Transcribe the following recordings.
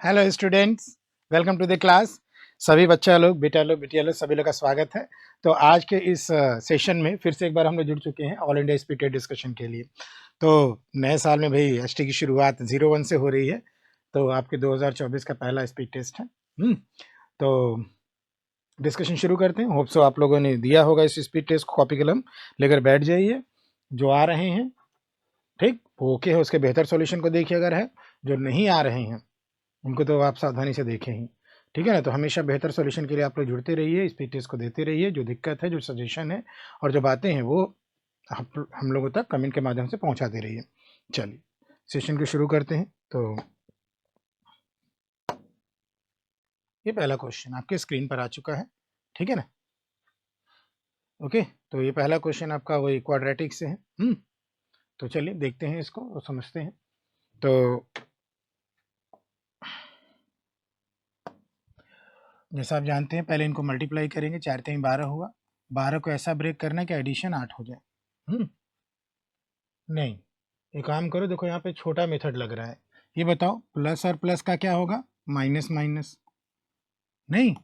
Hello students, welcome to the class. सभी बच्चा लोग, बेटा लोग, बिटिया लोग, सभी लोग का स्वागत है। तो आज के इस सेशन में फिर से एक बार हम लोग जुड़ चुके हैं all India speed test discussion के लिए। तो नए साल में भाई एसटी की शुरुआत 01 से हो रही है। तो आपके 2024 का पहला स्पीड टेस्ट है। तो डिस्कशन शुरू करते हैं। होप सो आप लोगों ने दिया होगा इस स्पीड टेस्ट को, कॉपी कलम लेकर बैठ जाइए। जो आ रहे हैं ठीक वो ओके है, उसके बेहतर सॉल्यूशन को देखिए। अगर है जो नहीं आ रहे हैं उनको तो आप सावधानी से देखें ही, ठीक है ना। तो हमेशा बेहतर सॉल्यूशन के लिए आप लोग जुड़ते रहिए, स्पीड टेस्ट को देते रहिए। जो दिक्कत है, जो सजेशन है और जो बातें हैं वो हम लोगों तक कमेंट के माध्यम से पहुंचाते रहिए। चलिए सेशन को शुरू करते हैं। तो ये पहला क्वेश्चन आपके स्क्रीन पर आ चुका है, ठीक है ना। ओके, तो ये पहला क्वेश्चन आपका वही क्वाड्रेटिक से है। तो चलिए देखते हैं इसको और समझते हैं। तो जैसा आप जानते हैं, पहले इनको मल्टीप्लाई करेंगे। 4 3 12 हुआ। 12 को ऐसा ब्रेक करना है कि एडिशन 8 हो जाए। नहीं, एक काम करो, देखो यहाँ पे छोटा मेथड लग रहा है। ये बताओ प्लस और प्लस का क्या होगा? Minus minus. नहीं,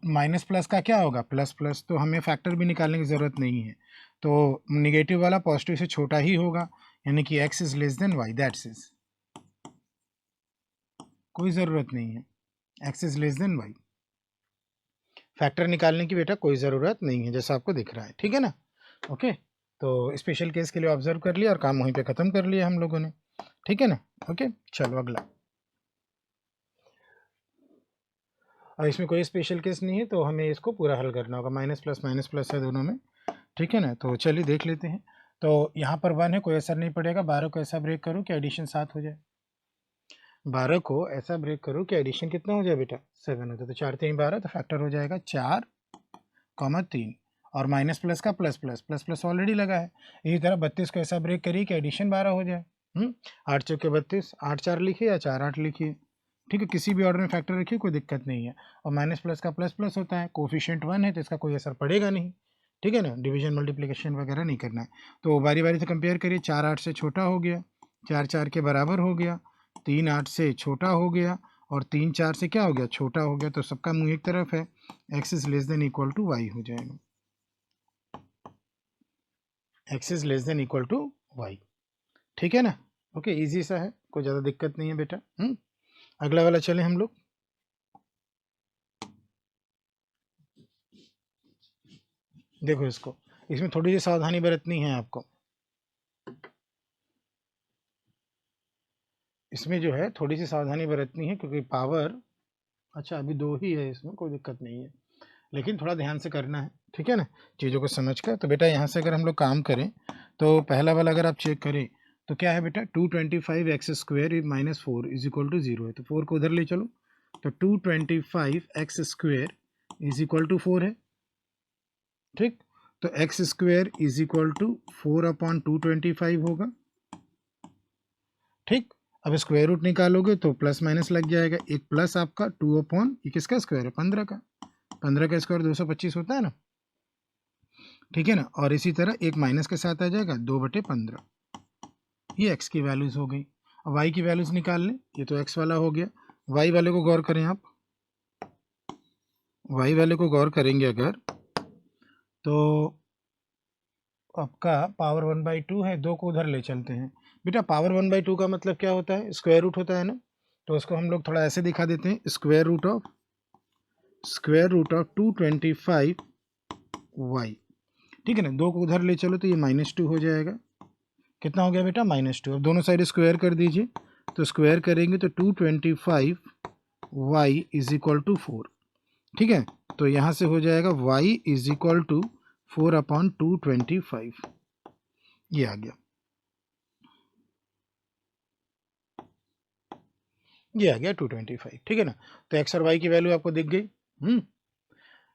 माइनस प्लस का क्या होगा? Plus plus. तो हमें फैक्टर भी निकालने की ज़रूरत नहीं है। तो निगेटिव वाला पॉजिटिव से छोटा ही होगा, यानी कि x is less then y। That's is, कोई ज़रूरत नहीं है, x is less then y। Factor निकालने की बेटा कोई ज़रूरत नहीं है, जैसा आपको दिख रहा है, ठीक है ना। ओके, तो स्पेशल केस के लिए ऑब्जर्व कर लिया और काम वहीं पे ख़त्म कर लिया हम लोगों ने, ठीक है ना। ओके, चलो अगला। और इसमें कोई स्पेशल केस नहीं है, तो हमें इसको पूरा हल करना होगा। माइनस प्लस है दोनों में, ठीक है ना। तो चलिए देख लेते हैं। तो यहाँ पर 1 है, कोई असर नहीं पड़ेगा। 12 को ऐसा ब्रेक करो कि एडिशन 7 हो जाए। 12 को ऐसा ब्रेक करो कि एडिशन कितना हो जाए बेटा? 7 हो जाए। तो 4 3 12, तो फैक्टर हो जाएगा 4 3। और माइनस प्लस का plus plus, plus plus already लगा है। इसी तरह 32 को ऐसा ब्रेक करिए कि एडिशन 12 हो जाए। 8 चौके 32, 8 4 लिखिए या 4 8 लिखिए, ठीक है। किसी भी ऑर्डर में फैक्टर रखिए, कोई दिक्कत नहीं है। और माइनस प्लस का प्लस प्लस होता है, कोफिशिएंट 1 है तो इसका कोई असर पड़ेगा नहीं, ठीक है ना। डिवीजन मल्टीप्लिकेशन वगैरह नहीं करना है। तो बारी बारी से कंपेयर करिए। 4 8 से छोटा हो गया, 4 4 के बराबर हो गया, 3 8 से छोटा हो गया और 3 4 से क्या हो गया? छोटा हो गया। तो सबका मुंह एक तरफ है, X is less than equal to Y हो जाएगा। X is less than equal to Y, ठीक है ना। ओके, इजी सा है, कोई ज़्यादा दिक्कत नहीं है बेटा। अगला वाला चलें हम लोग। देखो इसको, इसमें थोड़ी सी सावधानी बरतनी है आपको। इसमें जो है थोड़ी सी सावधानी बरतनी है, क्योंकि पावर, अच्छा अभी 2 ही है, इसमें कोई दिक्कत नहीं है, लेकिन थोड़ा ध्यान से करना है, ठीक है ना, चीज़ों को समझ कर। तो बेटा यहाँ से अगर हम लोग काम करें, तो पहला वाला अगर आप चेक करें तो क्या है बेटा? 225 X square minus 4 is equal to 0 है। तो 4 को उधर ले चलो, तो 225 X square is equal to 4 है, ठीक। तो X square is equal to 4/225 होगा, ठीक। अब स्क्वायर रूट निकालोगे तो प्लस माइनस लग जाएगा। एक प्लस आपका 2/, ये किसका स्क्वायर है? 15 का। 15 का स्क्वायर 225 होता है ना, ठीक है ना। और इसी तरह एक माइनस के साथ आ जाएगा, 2/15। ये एक्स की वैल्यूज हो गई। अब वाई की वैल्यूज निकाल लें। ये तो एक्स वाला हो गया, वाई वाले को गौर करें आप। वाई वाले को गौर करेंगे अगर, तो आपका पावर 1/2 है। 2 को उधर ले चलते हैं। बेटा पावर 1/2 का मतलब क्या होता है? स्क्वायर रूट होता है ना। तो उसको हम लोग थोड़ा ऐसे दिखा देते हैं, स्क्वायर रूट ऑफ 225 वाई, ठीक है ना। 2 को उधर ले चलो तो ये -2 हो जाएगा। कितना हो गया बेटा? -2। अब दोनों साइड स्क्वायर कर दीजिए, तो स्क्वायर करेंगे तो 225 वाई इज इक्वल टू 4, ठीक है। तो यहाँ से हो जाएगा y इज इक्वल टू 4/225, ये आ गया, ये आ गया 225, ठीक है ना। तो एक्स और वाई की वैल्यू आपको दिख गई।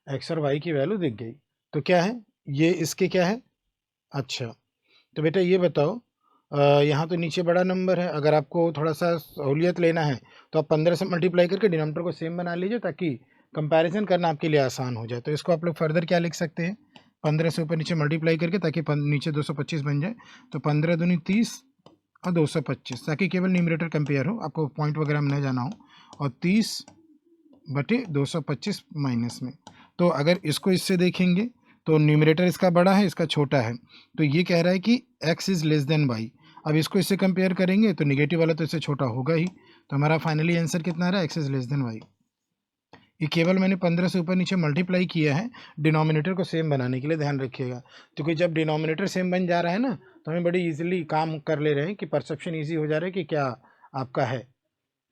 एक्स और वाई की वैल्यू दिख गई। तो क्या है ये? इसके क्या है? अच्छा, तो बेटा ये बताओ, यहाँ तो नीचे बड़ा नंबर है। अगर आपको थोड़ा सा सहूलियत लेना है तो आप 15 से मल्टीप्लाई करके डिनोमिनेटर को सेम बना लीजिए, ताकि कंपैरिजन करना आपके लिए आसान हो जाए। तो इसको आप लोग फर्दर क्या लिख सकते हैं? 15 से ऊपर नीचे मल्टीप्लाई करके, ताकि नीचे 225 बन जाए। तो 15 दूनी 30 और 225, ताकि केवल न्यूमरेटर कंपेयर हो, आपको पॉइंट वगैरह में न जाना हो। और 30/225 माइनस में। तो अगर इसको इससे देखेंगे तो न्यूमरेटर इसका बड़ा है, इसका छोटा है, तो ये कह रहा है कि x is less than y। अब इसको इससे कंपेयर करेंगे तो निगेटिव वाला तो इससे छोटा होगा ही, तो हमारा फाइनली आंसर कितना आ रहा है, x is less than y। ये केवल मैंने 15 से ऊपर नीचे मल्टीप्लाई किया है डिनोमिनेटर को सेम बनाने के लिए, ध्यान रखिएगा, क्योंकि जब डिनोमिनेटर सेम बन जा रहा है ना तो हमें बड़ी इजीली काम कर ले रहे हैं कि परसेप्शन इजी हो जा रहा है कि क्या आपका है,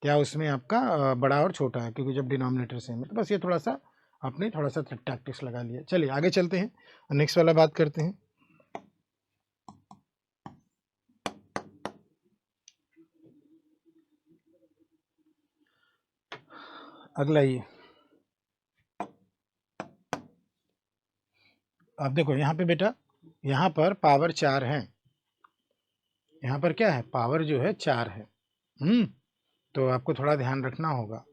क्या उसमें आपका बड़ा और छोटा है, क्योंकि जब डिनोमिनेटर सेम है। तो बस ये थोड़ा सा आपने थोड़ा सा टैक्टिक्स लगा लिया। चलिए आगे चलते हैं, नेक्स्ट वाला बात करते हैं। अगला ये अब देखो यहाँ पे बेटा, यहाँ पर पावर 4 है, यहाँ पर क्या है, पावर जो है 4 है। तो आपको थोड़ा ध्यान रखना होगा,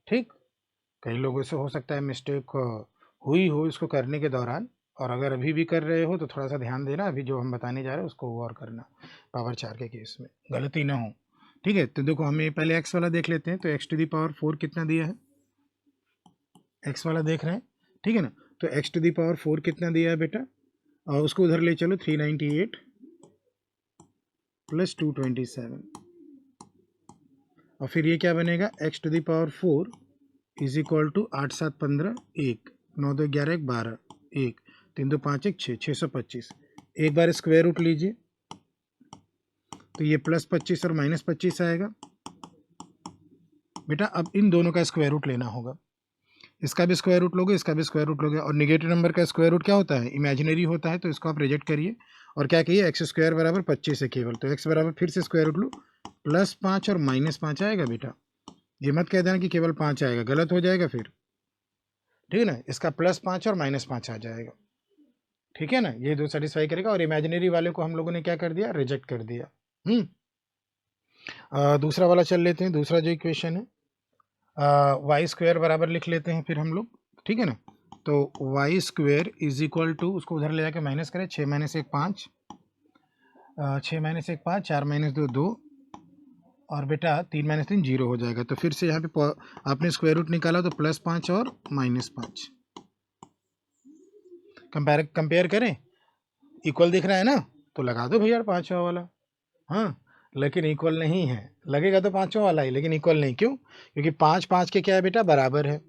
ठीक। कई लोगों से हो सकता है मिस्टेक हुई हो इसको करने के दौरान, और अगर अभी भी कर रहे हो तो थोड़ा सा ध्यान देना, अभी जो हम बताने जा रहे हैं उसको गौर करना, पावर 4 के केस में गलती ना हो, ठीक है। तो देखो हमें पहले एक्स वाला देख लेते हैं, तो एक्स टू दी पावर 4 कितना दिया है, एक्स वाला देख रहे हैं, ठीक है ना। तो एक्स टू दी पावर 4 कितना दिया है बेटा, और उसको उधर ले चलो, 398 प्लस 227, और फिर ये क्या बनेगा, X to the power 4 is equal to 8 7 15 1 9 2 11 1 12 1 3 2 5 1 6 625। एक बार स्क्वायर रूट लीजिए तो ये प्लस 25 और माइनस 25 आएगा बेटा। अब इन दोनों का स्क्वायर रूट लेना होगा, इसका भी स्क्वायर रूट लोगे, इसका भी स्क्वायर रूट लोगे, और निगेटिव नंबर का स्क्वायर रूट क्या होता है, इमेजिनरी होता है, तो इसको आप रिजेक्ट करिए और क्या कहिए, एक्स स्क्वायर बराबर 25 है केवल, तो एक्स बराबर फिर से स्क्वायर रूट लो, +5 और -5 आएगा बेटा। ये मत कह देना कि केवल 5 आएगा, गलत हो जाएगा फिर, ठीक है ना। इसका +5 और -5 आ जाएगा, ठीक है ना, ये दो सेटिस्फाई करेगा, और इमेजिनरी वाले को हम लोगों ने क्या कर दिया, रिजेक्ट कर दिया। दूसरा वाला चल लेते हैं, दूसरा जो इक्वेशन है, वाई स्क्वायर बराबर लिख लेते हैं फिर हम लोग, ठीक है ना। तो Y square is equal to, उसको उधर ले जाके माइनस करें, 6 - 1 5, 6 - 1 5, 4 - 2 2, और बेटा 3 - 3 0 हो जाएगा। तो फिर से यहाँ पे आपने स्क्वायर रूट निकाला तो +5 और -5, कंपेयर करें, इक्वल दिख रहा है ना, तो लगा दो भैया 5वां वाला, हाँ, लेकिन इक्वल नहीं है, लगेगा तो 5वां वाला ही, लेकिन इक्वल नहीं, क्यों, क्योंकि 5 5 के क्या है बेटा, बराबर है।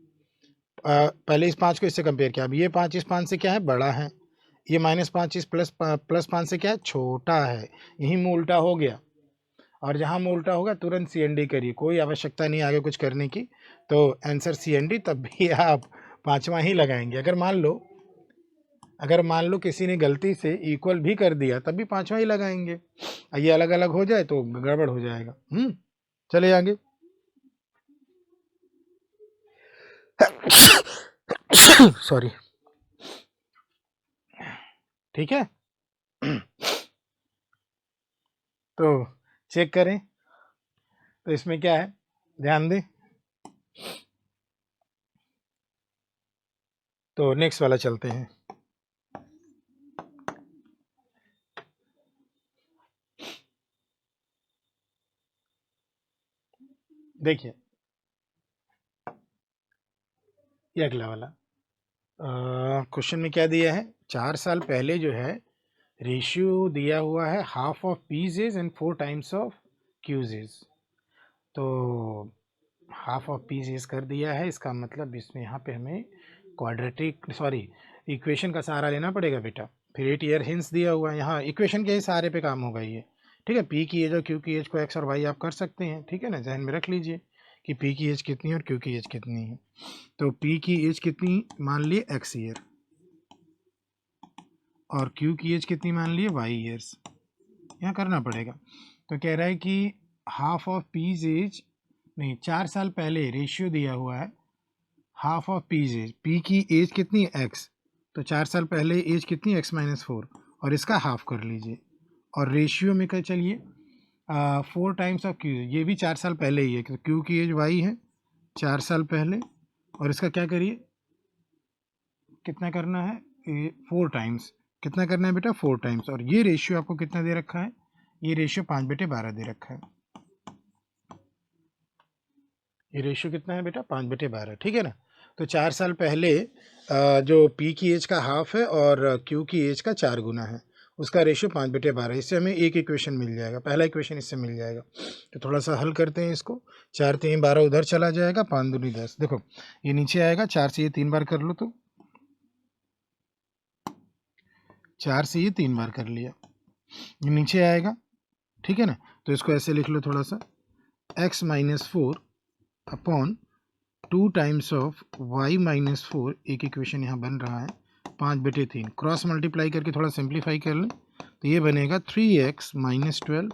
पहले इस 5 को इससे कंपेयर किया, अब ये 5 इस 5 से क्या है, बड़ा है, ये -5 इस +5 से क्या है, छोटा है, यही मुँह उल्टा हो गया। और जहाँ मुँह उल्टा होगा तुरंत CND करिए, कोई आवश्यकता नहीं आगे कुछ करने की, तो आंसर CND, तब भी आप 5वां ही लगाएंगे। अगर मान लो किसी ने गलती से इक्वल भी कर दिया तब भी 5वां ही लगाएंगे, ये अलग अलग हो जाए तो गड़बड़ हो जाएगा। चले आगे। सॉरी, ठीक है। तो चेक करें, तो इसमें क्या है, ध्यान दें। तो नेक्स्ट वाला चलते हैं। देखिए ये अगला वाला क्वेश्चन में क्या दिया है, 4 साल पहले जो है रेशियो दिया हुआ है half of P's is and 4 times of Q's is. तो हाफ ऑफ पीज इज कर दिया है, इसका मतलब इसमें यहाँ पे हमें इक्वेशन का सहारा लेना पड़ेगा बेटा। फिर 8 ईयर हिंस दिया हुआ है, यहाँ इक्वेशन के ही सहारे पे काम होगा ये, ठीक है। पी की एज और क्यू की एज को एक्स और वाई आप कर सकते हैं, ठीक है ना, जहन में रख लीजिए कि पी की एज कितनी है और क्यू की एज कितनी है। तो पी की एज कितनी मान लिए, एक्स ईयर, और क्यू की एज कितनी मान लिए, वाई ईयर्स, यहाँ करना पड़ेगा। तो कह रहा है कि हाफ ऑफ पीज एज, नहीं 4 साल पहले रेशियो दिया हुआ है half of P's age, P की एज कितनी है, एक्स, तो 4 साल पहले एज कितनी है, x-4, और इसका हाफ कर लीजिए, और रेशियो में क्या, चलिए 4 टाइम्स ऑफ क्यू, ये भी 4 साल पहले ही है, क्यू की एज वाई है 4 साल पहले, और इसका क्या करिए, कितना करना है, 4 टाइम्स, कितना करना है बेटा, 4 टाइम्स, और ये रेशियो आपको कितना दे रखा है, ये रेशियो 5/12 दे रखा है। ये रेशियो कितना है बेटा 5/12, ठीक है ना। तो 4 साल पहले जो पी की एज का हाफ है और क्यू की एज का 4 गुना है, उसका रेशियो 5/12। इससे हमें एक इक्वेशन मिल जाएगा, पहला इक्वेशन इससे मिल जाएगा। तो थोड़ा सा हल करते हैं इसको। 4 3 12 उधर चला जाएगा, 5 दूनी 10। देखो ये नीचे आएगा, 4 से ये 3 बार कर लो, तो 4 से ये 3 बार कर लिया, ये नीचे आएगा, ठीक है ना। तो इसको ऐसे लिख लो थोड़ा सा, x-4 upon 2 times of y-4, एक इक्वेशन यहाँ बन रहा है 5/3। क्रॉस मल्टीप्लाई करके थोड़ा सिंप्लीफाई कर लें तो ये बनेगा 3x - 12,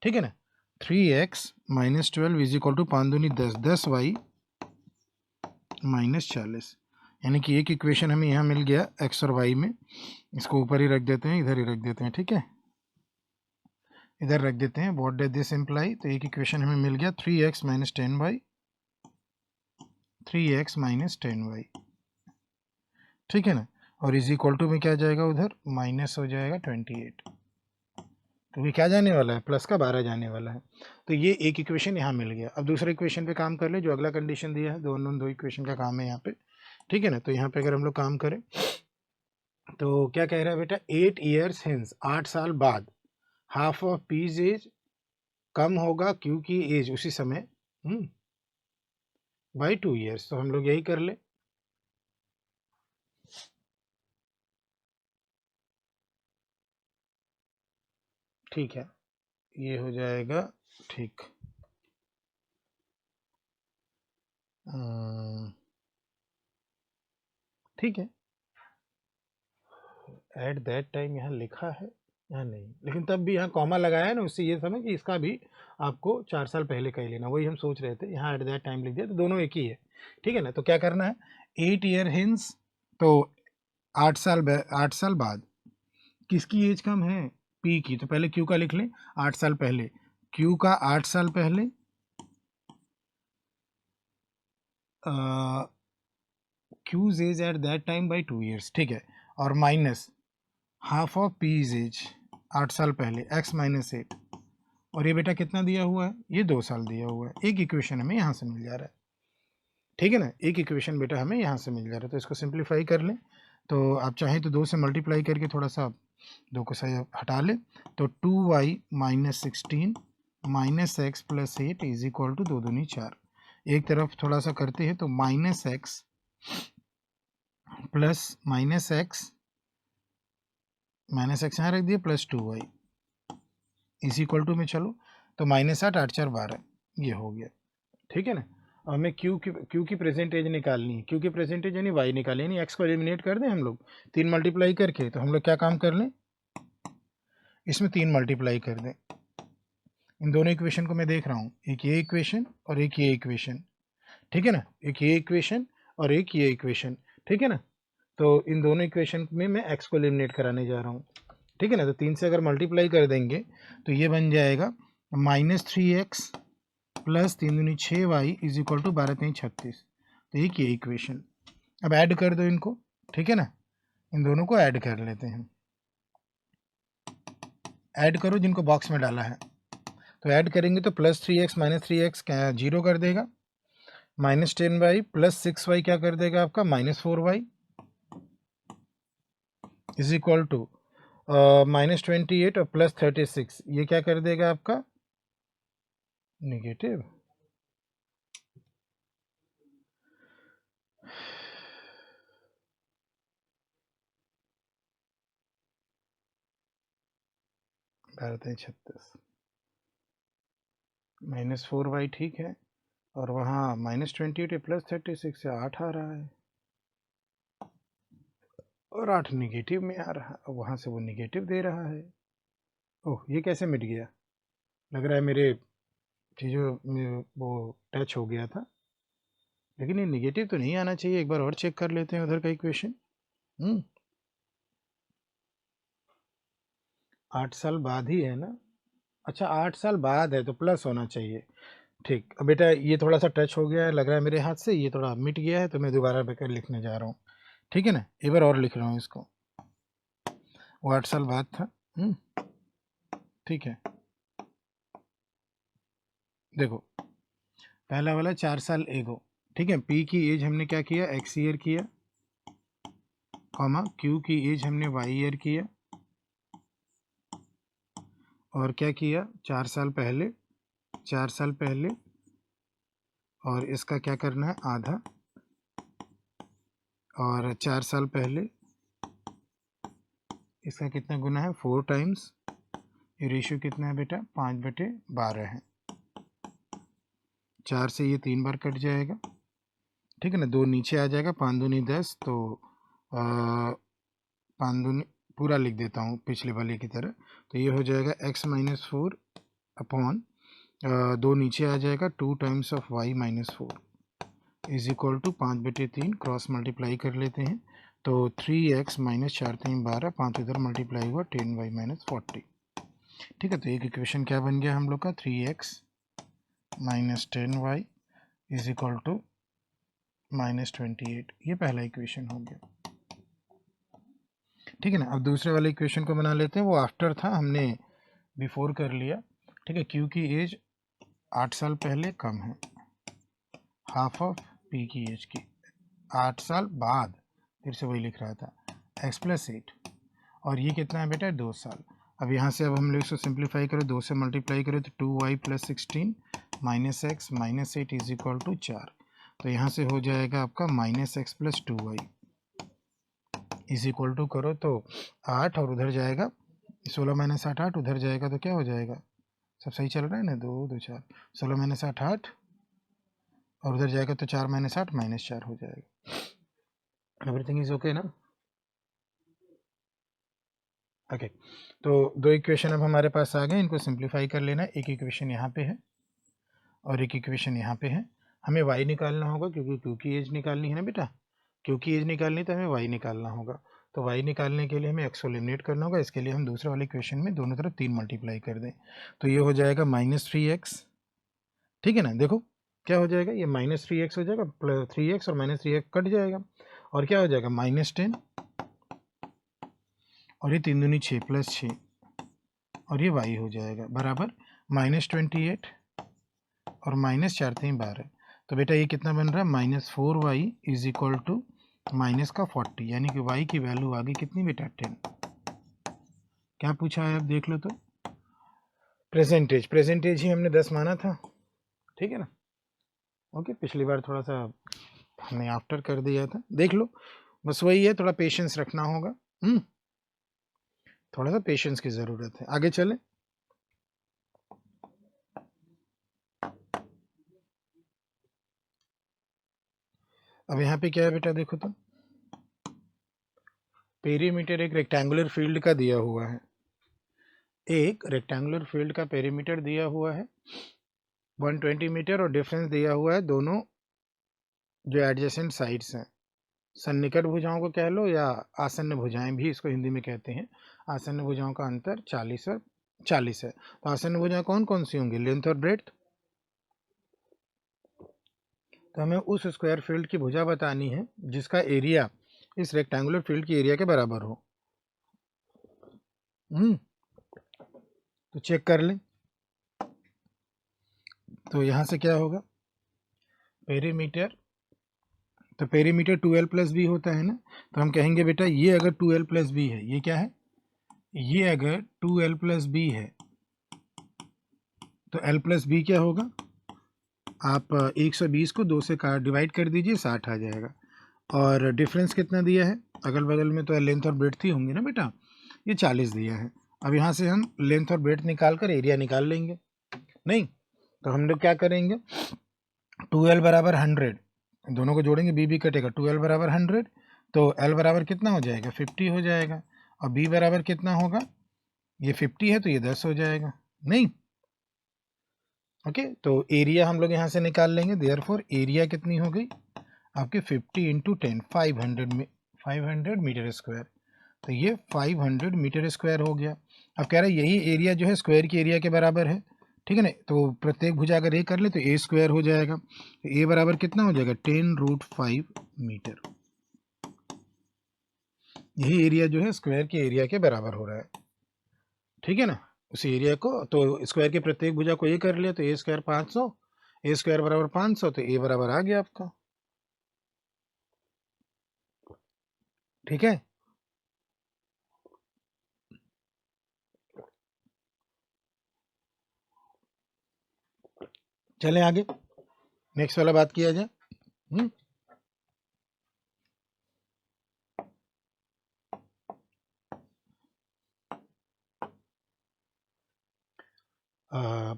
ठीक है ना। 3x - 12 इज इक्वल टू 5 दूनी 10, 10y - 40, यानी कि एक इक्वेशन हमें यहाँ मिल गया x और y में। इसको ऊपर ही रख देते हैं, इधर ही रख देते हैं, ठीक है, इधर रख देते हैं। व्हाट डज दिस इम्प्लाई, तो एक इक्वेशन हमें मिल गया 3x - 10y, 3x - 10y, ठीक है ना। और इज इक्वल टू में क्या जाएगा, उधर माइनस हो जाएगा 28, तो ये क्या जाने वाला है, प्लस का 12 जाने वाला है। तो ये एक इक्वेशन यहाँ मिल गया। अब दूसरे इक्वेशन पे काम कर ले, जो अगला कंडीशन दिया है, दो इक्वेशन का काम है यहाँ पे, ठीक है ना। तो यहाँ पे अगर हम लोग काम करें तो क्या कह रहा है बेटा, 8 ईयर्स हेंस, 8 साल बाद, हाफ ऑफ पीज एज कम होगा क्यू की एज उसी समय बाई 2 ईयर्स। तो हम लोग यही कर ले, ठीक है, ये हो जाएगा, ठीक। ठीक है, एट दैट टाइम यहाँ लिखा है यहाँ नहीं, लेकिन तब भी यहाँ कॉमा लगाया है ना, उससे ये समझ कि इसका भी आपको 4 साल पहले का ही लेना, वही हम सोच रहे थे। यहाँ एट दैट टाइम लिख दिया तो दोनों एक ही है, ठीक है ना। तो क्या करना है, 8 ईयर हिंस, तो 8 साल बाद किसकी एज कम है, पी की। तो पहले क्यू का लिख लें, 8 साल पहले, क्यू का 8 साल पहले Q's age at that time by 2 years, ठीक है, और minus half of P's age 8 साल पहले, x - 8, और ये बेटा कितना दिया हुआ है, ये 2 साल दिया हुआ है। एक इक्वेशन हमें यहाँ से मिल जा रहा है, ठीक है ना, एक इक्वेशन बेटा हमें यहाँ से मिल जा रहा है। तो इसको सिंप्लीफाई कर लें, तो आप चाहें तो 2 से मल्टीप्लाई करके थोड़ा सा 2 को सही हटा लें, तो 2y - 16 - x + 8 is equal to 2 दूनी 4। एक तरफ थोड़ा सा करते हैं तो -x प्लस -x यहाँ रख दिए, plus 2y is equal to में चलो, तो -8 8 4 12, ये हो गया, ठीक है ना। अब हमें क्यू की प्रेजेंटेज निकालनी है, क्यू की प्रेजेंटेज यानी वाई निकाली, यानी एक्स को एलिमिनेट कर दें हम लोग 3 मल्टीप्लाई करके। तो हम लोग क्या काम कर लें, इसमें 3 मल्टीप्लाई कर दें। इन दोनों इक्वेशन को मैं देख रहा हूँ, एक ये इक्वेशन और एक ये इक्वेशन, ठीक है ना, एक ये इक्वेशन और एक ये इक्वेशन, ठीक है ना। तो इन दोनों इक्वेशन में मैं एक्स को एलिमिनेट कराने जा रहा हूँ, ठीक है ना। तो 3 से अगर मल्टीप्लाई कर देंगे तो ये बन जाएगा -3x प्लस 3 दूनी 6y इज इक्वल टू 12 3 36। तो एक ये इक्वेशन, अब ऐड कर दो इनको, ठीक है ना, इन दोनों को ऐड कर लेते हैं। ऐड करो जिनको बॉक्स में डाला है, तो ऐड करेंगे तो +3x - 3x क्या 0 कर देगा, -10y प्लस 6y क्या कर देगा आपका -4y इज इक्वल टू -28 और +36, ये क्या कर देगा आपका नेगेटिव। भारत है 36 -4y, ठीक है, और वहाँ -28 +36 से 8 आ रहा है, और 8 निगेटिव में आ रहा है, वहाँ से वो निगेटिव दे रहा है। ओह, ये कैसे मिट गया, लग रहा है मेरे चीज़ों में वो टच हो गया था, लेकिन ये निगेटिव तो नहीं आना चाहिए। एक बार और चेक कर लेते हैं उधर का इक्वेशन। 8 साल बाद ही है ना, अच्छा 8 साल बाद है तो प्लस होना चाहिए, ठीक। अब बेटा ये थोड़ा सा टच हो गया है लग रहा है मेरे हाथ से, ये थोड़ा मिट गया है, तो मैं दोबारा बेकर लिखने जा रहा हूँ, ठीक है ना। एक बार और लिख रहा हूँ इसको, वो 8 साल बाद था, ठीक है। देखो पहला वाला 4 साल एगो, ठीक है। पी की एज हमने क्या किया, एक्स ईयर किया, कॉमा क्यू की एज हमने वाई ईयर किया, और क्या किया 4 साल पहले, 4 साल पहले, और इसका क्या करना है आधा, और 4 साल पहले इसका कितना गुना है 4 टाइम्स, ये रेशियो कितना है बेटा 5/12 है। 4 से ये 3 बार कट जाएगा, ठीक है ना, 2 नीचे आ जाएगा, 5 दूनी 10, तो 5 दूनी पूरा लिख देता हूँ पिछले वाले की तरह, तो ये हो जाएगा x-4 अपॉन 2 नीचे आ जाएगा 2 times of y-4 is equal to 5/3, cross multiply कर लेते हैं, तो 3x माइनस 4 3 12, 5 इधर मल्टीप्लाई हुआ 10y-40, ठीक है। तो एक इक्वेशन क्या बन गया हम लोग का 3x minus 10y is equal to -28, ये पहला इक्वेशन हो गया, ठीक है ना। अब दूसरे वाले इक्वेशन को बना लेते हैं, वो आफ्टर था, हमने बिफोर कर लिया, ठीक है। क्यू की एज 8 साल पहले कम है, हाफ ऑफ पी की एज की, 8 साल बाद, फिर से वही लिख रहा था, x+8, और ये कितना है बेटा 2 साल। अब यहाँ से अब हम लोग इसको सिंप्लीफाई करें, 2 से मल्टीप्लाई करें तो 2y + 16 minus x minus 8 is equal to 4, तो यहाँ से हो जाएगा आपका -x + 2y is equal to करो तो 8, और उधर जाएगा 16 - 8 8, उधर जाएगा तो क्या हो जाएगा, सब सही चल रहा है ना, 2 2 4, 16 - 8 8, और उधर जाएगा तो 4 - 8 -4 हो जाएगा। एवरीथिंग इज ओके ना, ओके। तो 2 इक्वेशन अब हमारे पास आ गए, इनको सिंप्लीफाई कर लेना। एक इक्वेशन यहाँ पे है और एक इक्वेशन यहाँ पे है। हमें y निकालना होगा क्योंकि क्यू की एज निकालनी है ना बेटा, क्यू की एज निकालनी तो हमें y निकालना होगा। तो y निकालने के लिए हमें x को एलिमिनेट करना होगा, इसके लिए हम दूसरे वाले इक्वेशन में दोनों तरफ 3 मल्टीप्लाई कर दें, तो ये हो जाएगा -3x, ठीक है ना। देखो क्या हो जाएगा, ये -3x हो जाएगा, प्लस 3x और -3x कट जाएगा, और क्या हो जाएगा -10, और ये 3 दूनी 6 + 6, और ये y हो जाएगा बराबर -28 और -4 3 12, तो बेटा ये कितना बन रहा है -4y is equal to minus का 40, यानी कि y की वैल्यू आ गई कितनी बेटा 10। क्या पूछा है अब देख लो तो, प्रेजेंटेज, प्रेजेंटेज ही हमने 10 माना था, ठीक है ना। ओके, पिछली बार थोड़ा सा हमने आफ्टर कर दिया था, देख लो, बस वही है, थोड़ा पेशेंस रखना होगा, थोड़ा सा पेशेंस की ज़रूरत है। आगे चले, अब यहाँ पे क्या है बेटा देखो तो, पेरीमीटर एक रेक्टेंगुलर फील्ड का दिया हुआ है, एक रेक्टेंगुलर फील्ड का पेरीमीटर दिया हुआ है 120 मीटर, और डिफरेंस दिया हुआ है दोनों जो एडजेसेंट साइड्स हैं, सन्निकट भुजाओं को कह लो या आसन्न भुजाएं भी इसको हिंदी में कहते हैं। आसन्न भुजाओं का अंतर 40 और 40 है, तो आसन्न भुजाएं कौन कौन सी होंगी, लेंथ और ब्रेड्थ। तो हमें उस स्क्वायर फील्ड की भुजा बतानी है जिसका एरिया इस रेक्टेंगुलर फील्ड की एरिया के बराबर हो। तो चेक कर लें, तो यहाँ से क्या होगा, पेरीमीटर, तो पेरीमीटर 2l + b होता है ना, तो हम कहेंगे बेटा ये अगर 2l + b है, ये क्या है, ये अगर 2l + b है तो l + b क्या होगा, आप 120 को 2 से डिवाइड कर दीजिए, 60 आ जाएगा, और डिफरेंस कितना दिया है, अगल बगल में तो लेंथ और ब्रेड्थ ही होंगे ना बेटा, ये 40 दिया है। अब यहाँ से हम लेंथ और ब्रेड्थ निकाल कर एरिया निकाल लेंगे, नहीं तो हम लोग क्या करेंगे, 2l बराबर 100, दोनों को जोड़ेंगे, b कटेगा, 2l बराबर 100, तो l बराबर कितना हो जाएगा 50 हो जाएगा, और b बराबर कितना होगा, ये 50 है तो ये 10 हो जाएगा, नहीं ओके। तो एरिया हम लोग यहाँ से निकाल लेंगे, देयरफॉर एरिया कितनी हो गई आपके 50 × 10 500 मीटर स्क्वायर, तो ये 500 मीटर स्क्वायर हो गया। अब कह रहे हैं यही एरिया जो है स्क्वायर की एरिया के बराबर है, ठीक है ना, तो प्रत्येक भुजा अगर ए कर ले तो ए स्क्वायर हो जाएगा, तो ए बराबर कितना हो जाएगा 10√5 मीटर, यही एरिया जो है स्क्वायर के एरिया के बराबर हो रहा है, ठीक है ना। उस एरिया को तो स्क्वायर के प्रत्येक भुजा को ए कर लिया तो ए स्क्वायर 500 ए स्क्वायर बराबर 500, तो ए बराबर आ गया आपका। ठीक है, चलें आगे, नेक्स्ट वाला बात किया जाए।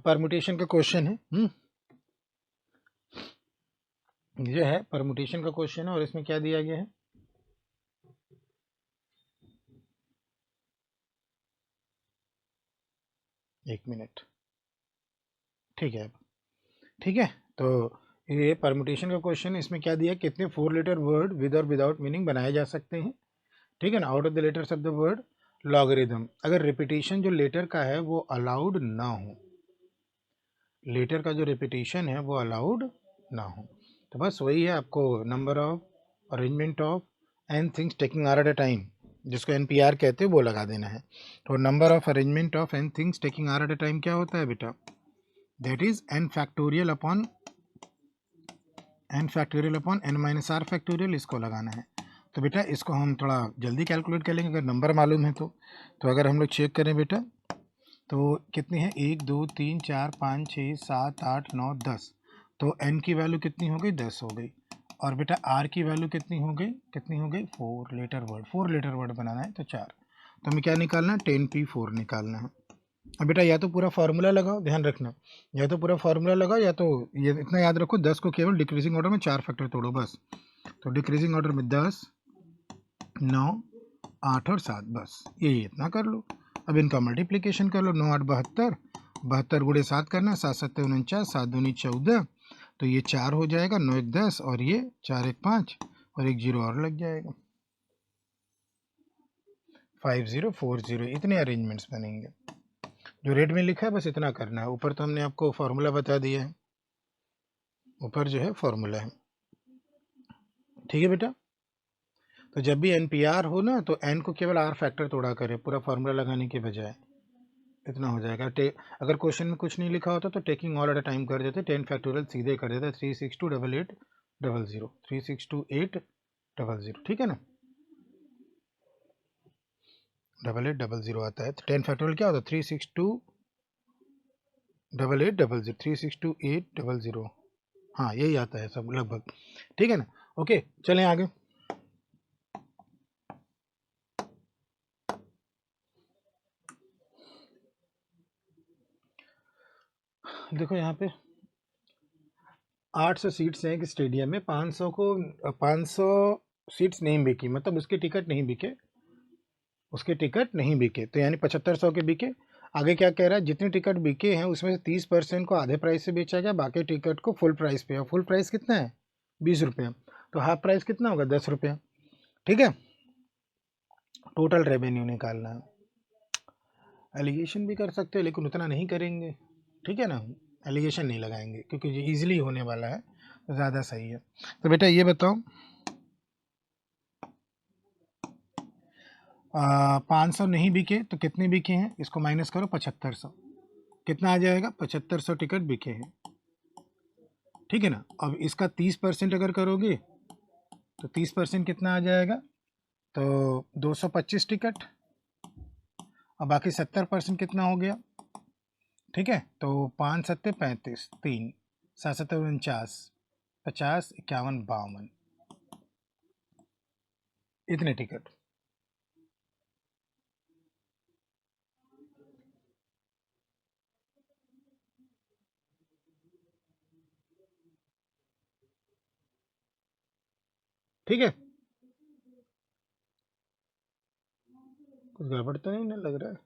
परमुटेशन का क्वेश्चन है। ये है परमुटेशन का क्वेश्चन है, और इसमें क्या दिया गया है, एक मिनट, ठीक है। ठीक है, तो ये परमुटेशन का क्वेश्चन है, इसमें क्या दिया, कितने 4 लेटर वर्ड विद और विदाउट मीनिंग बनाए जा सकते हैं। ठीक है ना, out of the letters of the word logarithm, अगर रिपीटिशन जो लेटर का है वो अलाउड ना हो, लेटर का जो रिपीटिशन है वो अलाउड ना हो, तो बस वही है आपको, number of arrangement of n things taking r at a time, जिसको NPR कहते हैं, वो लगा देना है। तो number of arrangement of n things taking r at a time क्या होता है बेटा, that is n factorial upon n minus r factorial, इसको लगाना है। तो बेटा इसको हम थोड़ा जल्दी कैलकुलेट कर लेंगे, अगर नंबर मालूम है तो अगर हम लोग चेक करें बेटा, तो कितनी है, 1 2 3 4 5 6 7 8 9 10, तो n की वैल्यू कितनी हो गई, 10 हो गई, और बेटा r की वैल्यू कितनी हो गई, 4 लेटर वर्ड बनाना है, तो 4, तो हमें क्या निकालना है, 10p4 निकालना है। अब बेटा या तो पूरा फार्मूला लगाओ, ध्यान रखना, या तो पूरा फार्मूला लगाओ, या तो ये इतना याद रखो, 10 को केवल डिक्रीजिंग ऑर्डर में 4 फैक्टर तोड़ो बस, तो डिक्रीजिंग ऑर्डर में 10 9 8 और 7, बस ये इतना कर लो। अब इनका मल्टीप्लिकेशन कर लो, 9 8 72, 72 गुणे 7 करना, 7 7 49, 7 दूनी 14, तो ये 4 हो जाएगा, 9 1 10, और ये 4 1 5, और एक जीरो और लग जाएगा, 5040, इतने अरेंजमेंट्स बनेंगे। जो रेड में लिखा है बस इतना करना है, ऊपर तो हमने आपको फॉर्मूला बता दिया है, ऊपर जो है फॉर्मूला है। ठीक है बेटा, तो जब भी NPR हो ना, तो n को केवल r फैक्टर तोड़ा करे, पूरा फार्मूला लगाने के बजाय, इतना हो जाएगा। अगर क्वेश्चन में कुछ नहीं लिखा होता तो taking all at a time कर देते, 10 फैक्टोरियल सीधे कर देते, 3628800, 3628000, ठीक है ना, 8800 आता है, तो 10 फैक्टोरियल क्या होता है, 3628800, 3628000, हाँ यही आता है सब लगभग, ठीक है ना। ओके, चलें आगे। देखो यहाँ पे 800 सीट्स हैं एक स्टेडियम में, 500 सीट्स नहीं बिकी, मतलब उसके टिकट नहीं बिके, तो यानी 7500 के बिके। आगे क्या कह रहा है, जितने टिकट बिके हैं उसमें से 30% को आधे प्राइस से बेचा गया, बाकी टिकट को फुल प्राइस पे, फुल प्राइस कितना है, 20 रुपये, तो हाफ प्राइस कितना होगा, 10 रुपये। ठीक है, टोटल रेवेन्यू निकालना है। एलिगेशन भी कर सकते हैं लेकिन उतना नहीं करेंगे, ठीक है ना, एलिगेशन नहीं लगाएंगे क्योंकि ये ईजिली होने वाला है, तो ज़्यादा सही है। तो बेटा ये बताओ, 500 नहीं बिके तो कितने बिके हैं, इसको माइनस करो, 7500, कितना आ जाएगा, 7500 टिकट बिके हैं, ठीक है ना। अब इसका 30% अगर करोगे तो 30% कितना आ जाएगा, तो 225 टिकट, और बाकी 70% कितना हो गया, ठीक है, तो 5 सत्ते 35, 3 7 सत्ते 49, 50 51 52, इतने टिकट। ठीक है, कुछ गड़बड़ तो नहीं ना लग रहा है,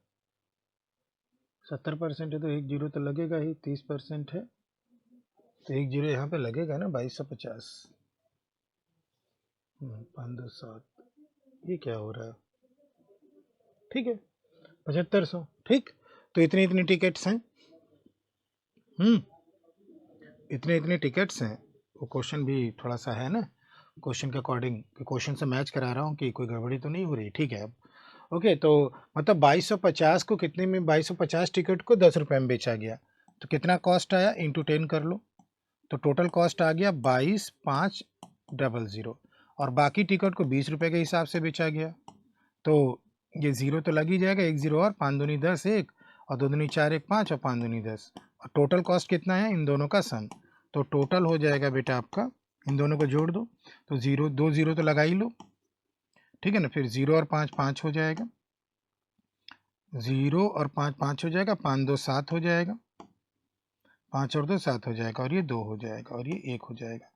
70% है तो एक जीरो तो लगेगा ही, 30% है तो एक जीरो यहाँ पे लगेगा ना, 2250, 5 2 7, ये क्या हो रहा है, ठीक है, 7500, ठीक, तो इतनी इतनी टिकट्स हैं, इतने इतने टिकट्स हैं। वो क्वेश्चन भी थोड़ा सा है ना, क्वेश्चन के अकॉर्डिंग, क्वेश्चन से मैच करा रहा हूँ कि कोई गड़बड़ी तो नहीं हो रही, ठीक है। अब ओके, तो मतलब 2250 को कितने में, 2250 टिकट को 10 रुपये में बेचा गया, तो कितना कॉस्ट आया, इंटू 10 कर लो, तो टोटल कॉस्ट आ गया 22,500 और बाकी टिकट को 20 रुपये के हिसाब से बेचा गया। तो ये ज़ीरो तो लग ही जाएगा, एक ज़ीरो और 5 दूनी 10 एक और 2 दूनी 4 एक 5 और 5 दूनी 10 और टोटल कॉस्ट कितना है इन दोनों का सम। तो टोटल हो जाएगा बेटा आपका, इन दोनों को जोड़ दो तो ज़ीरो 2 ज़ीरो तो लगा ही लो, ठीक है ना। फिर 0 और 5 5 हो जाएगा, 0 और 5 5 हो जाएगा, 5 2 7 हो जाएगा, 5 और 2 7 हो जाएगा और ये 2 हो जाएगा और ये 1 हो जाएगा।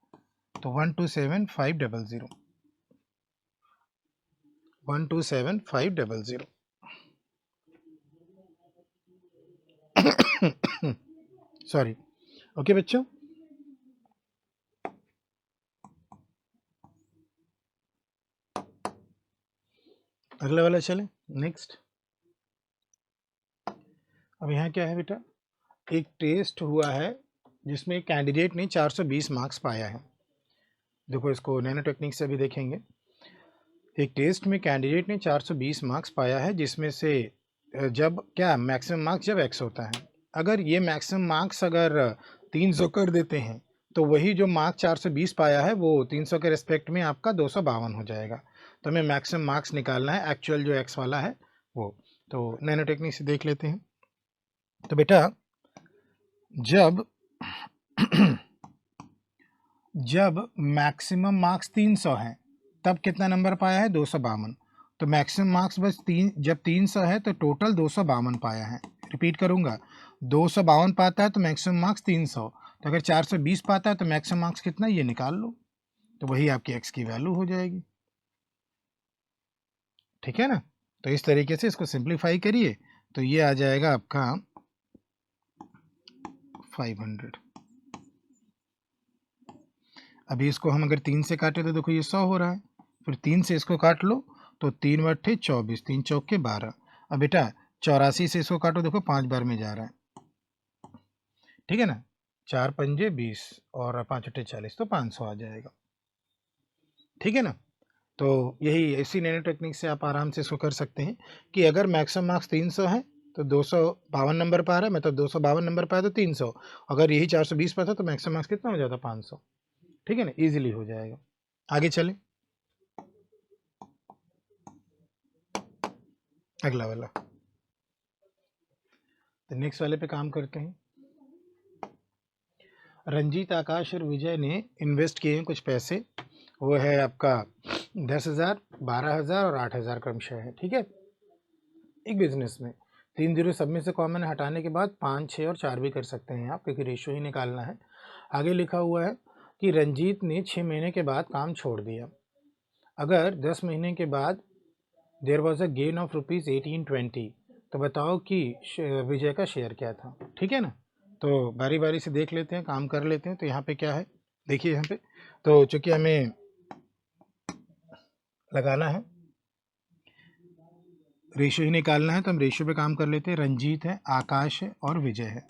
तो 127,500 127,500 सॉरी। ओके बच्चों, अगला वाला चले नेक्स्ट। अब यहाँ क्या है बेटा, एक टेस्ट हुआ है जिसमें कैंडिडेट ने 420 मार्क्स पाया है। देखो इसको नैनो टेक्निक से भी देखेंगे। एक टेस्ट में कैंडिडेट ने 420 मार्क्स पाया है जिसमें से जब क्या मैक्सिमम मार्क्स जब x होता है, अगर ये मैक्सिमम मार्क्स अगर 300 कर देते हैं तो वही जो मार्क्स 420 पाया है वो 300 के रिस्पेक्ट में आपका 252 हो जाएगा। तो हमें मैक्सिमम मार्क्स निकालना है, एक्चुअल जो x वाला है वो। तो नैनो टेक्निक से देख लेते हैं। तो बेटा जब जब मैक्सिमम मार्क्स 300 है तब कितना नंबर पाया है 252। तो मैक्सिमम मार्क्स बस जब 300 है तो टोटल 252 पाया है। रिपीट करूंगा, 252 पाता है तो मैक्सिमम मार्क्स 300, तो अगर 420 पाता है तो मैक्सिमम मार्क्स कितना ये निकाल लो, तो वही आपकी एक्स की वैल्यू हो जाएगी। ठीक है ना। तो इस तरीके से इसको सिंप्लीफाई करिए तो ये आ जाएगा आपका 500। अभी इसको हम अगर 3 से काटे तो देखो ये 100 हो रहा है, फिर 3 से इसको काट लो तो 3 बट्ठे 24, 3 चौक के 12। अब बेटा 84 से इसको काटो, देखो 5 बार में जा रहा है, ठीक है ना। 4 पंजे 20 और 5 अट्ठे 40, तो 500 आ जाएगा, ठीक है ना। तो यही इसी नैनो टेक्निक से आप आराम से इसको कर सकते हैं कि अगर मैक्सिमम मार्क्स 300 है तो 252 नंबर पर आ रहा है, मतलब 252 नंबर पर है तो 300, अगर यही 420 पर था तो मैक्सिमम मार्क्स कितना हो जाता 500, ठीक है ना, इजीली हो जाएगा। आगे चले अगला वाला, तो नेक्स्ट वाले पे काम करते हैं। रंजीत, आकाश और विजय ने इन्वेस्ट किए हैं कुछ पैसे, वो है आपका 10,000, 12,000 और 8,000 क्रमशः है, ठीक है। एक बिजनेस में 3 जीरो सब में से कॉमन हटाने के बाद 5, 6 और 4 भी कर सकते हैं आप, क्योंकि रेशियो ही निकालना है। आगे लिखा हुआ है कि रंजीत ने 6 महीने के बाद काम छोड़ दिया। अगर 10 महीने के बाद there was a gain of ₹1820, तो बताओ कि विजय का शेयर क्या था, ठीक है ना। तो बारी बारी से देख लेते हैं, काम कर लेते हैं। तो यहाँ पे क्या है देखिए, यहाँ पे तो चूंकि हमें लगाना है, रेशियो ही निकालना है, तो हम रेशियो पे काम कर लेते हैं। रंजीत है, आकाश है और विजय है।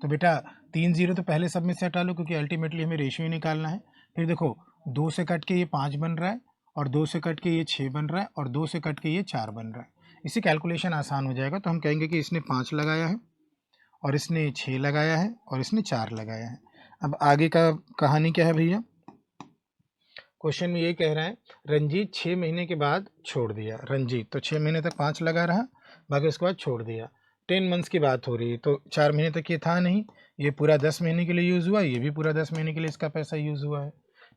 तो बेटा 3 जीरो तो पहले सब में से हटा लो, क्योंकि अल्टीमेटली हमें रेशियो ही निकालना है। फिर देखो 2 से कट के ये 5 बन रहा है और 2 से कट के ये 6 बन रहा है और 2 से कट के ये 4 बन रहा है। इसी कैलकुलेशन आसान हो जाएगा। तो हम कहेंगे कि इसने 5 लगाया है और इसने 6 लगाया है और इसने 4 लगाया है। अब आगे का कहानी क्या है भैया, क्वेश्चन में ये कह रहा है रंजीत 6 महीने के बाद छोड़ दिया। रंजीत तो 6 महीने तक 5 लगा रहा, बाकी उसके बाद छोड़ दिया। 10 मंथ्स की बात हो रही है, तो 4 महीने तक ये था नहीं, ये पूरा 10 महीने के लिए यूज़ हुआ, ये भी पूरा 10 महीने के लिए इसका पैसा यूज़ हुआ है,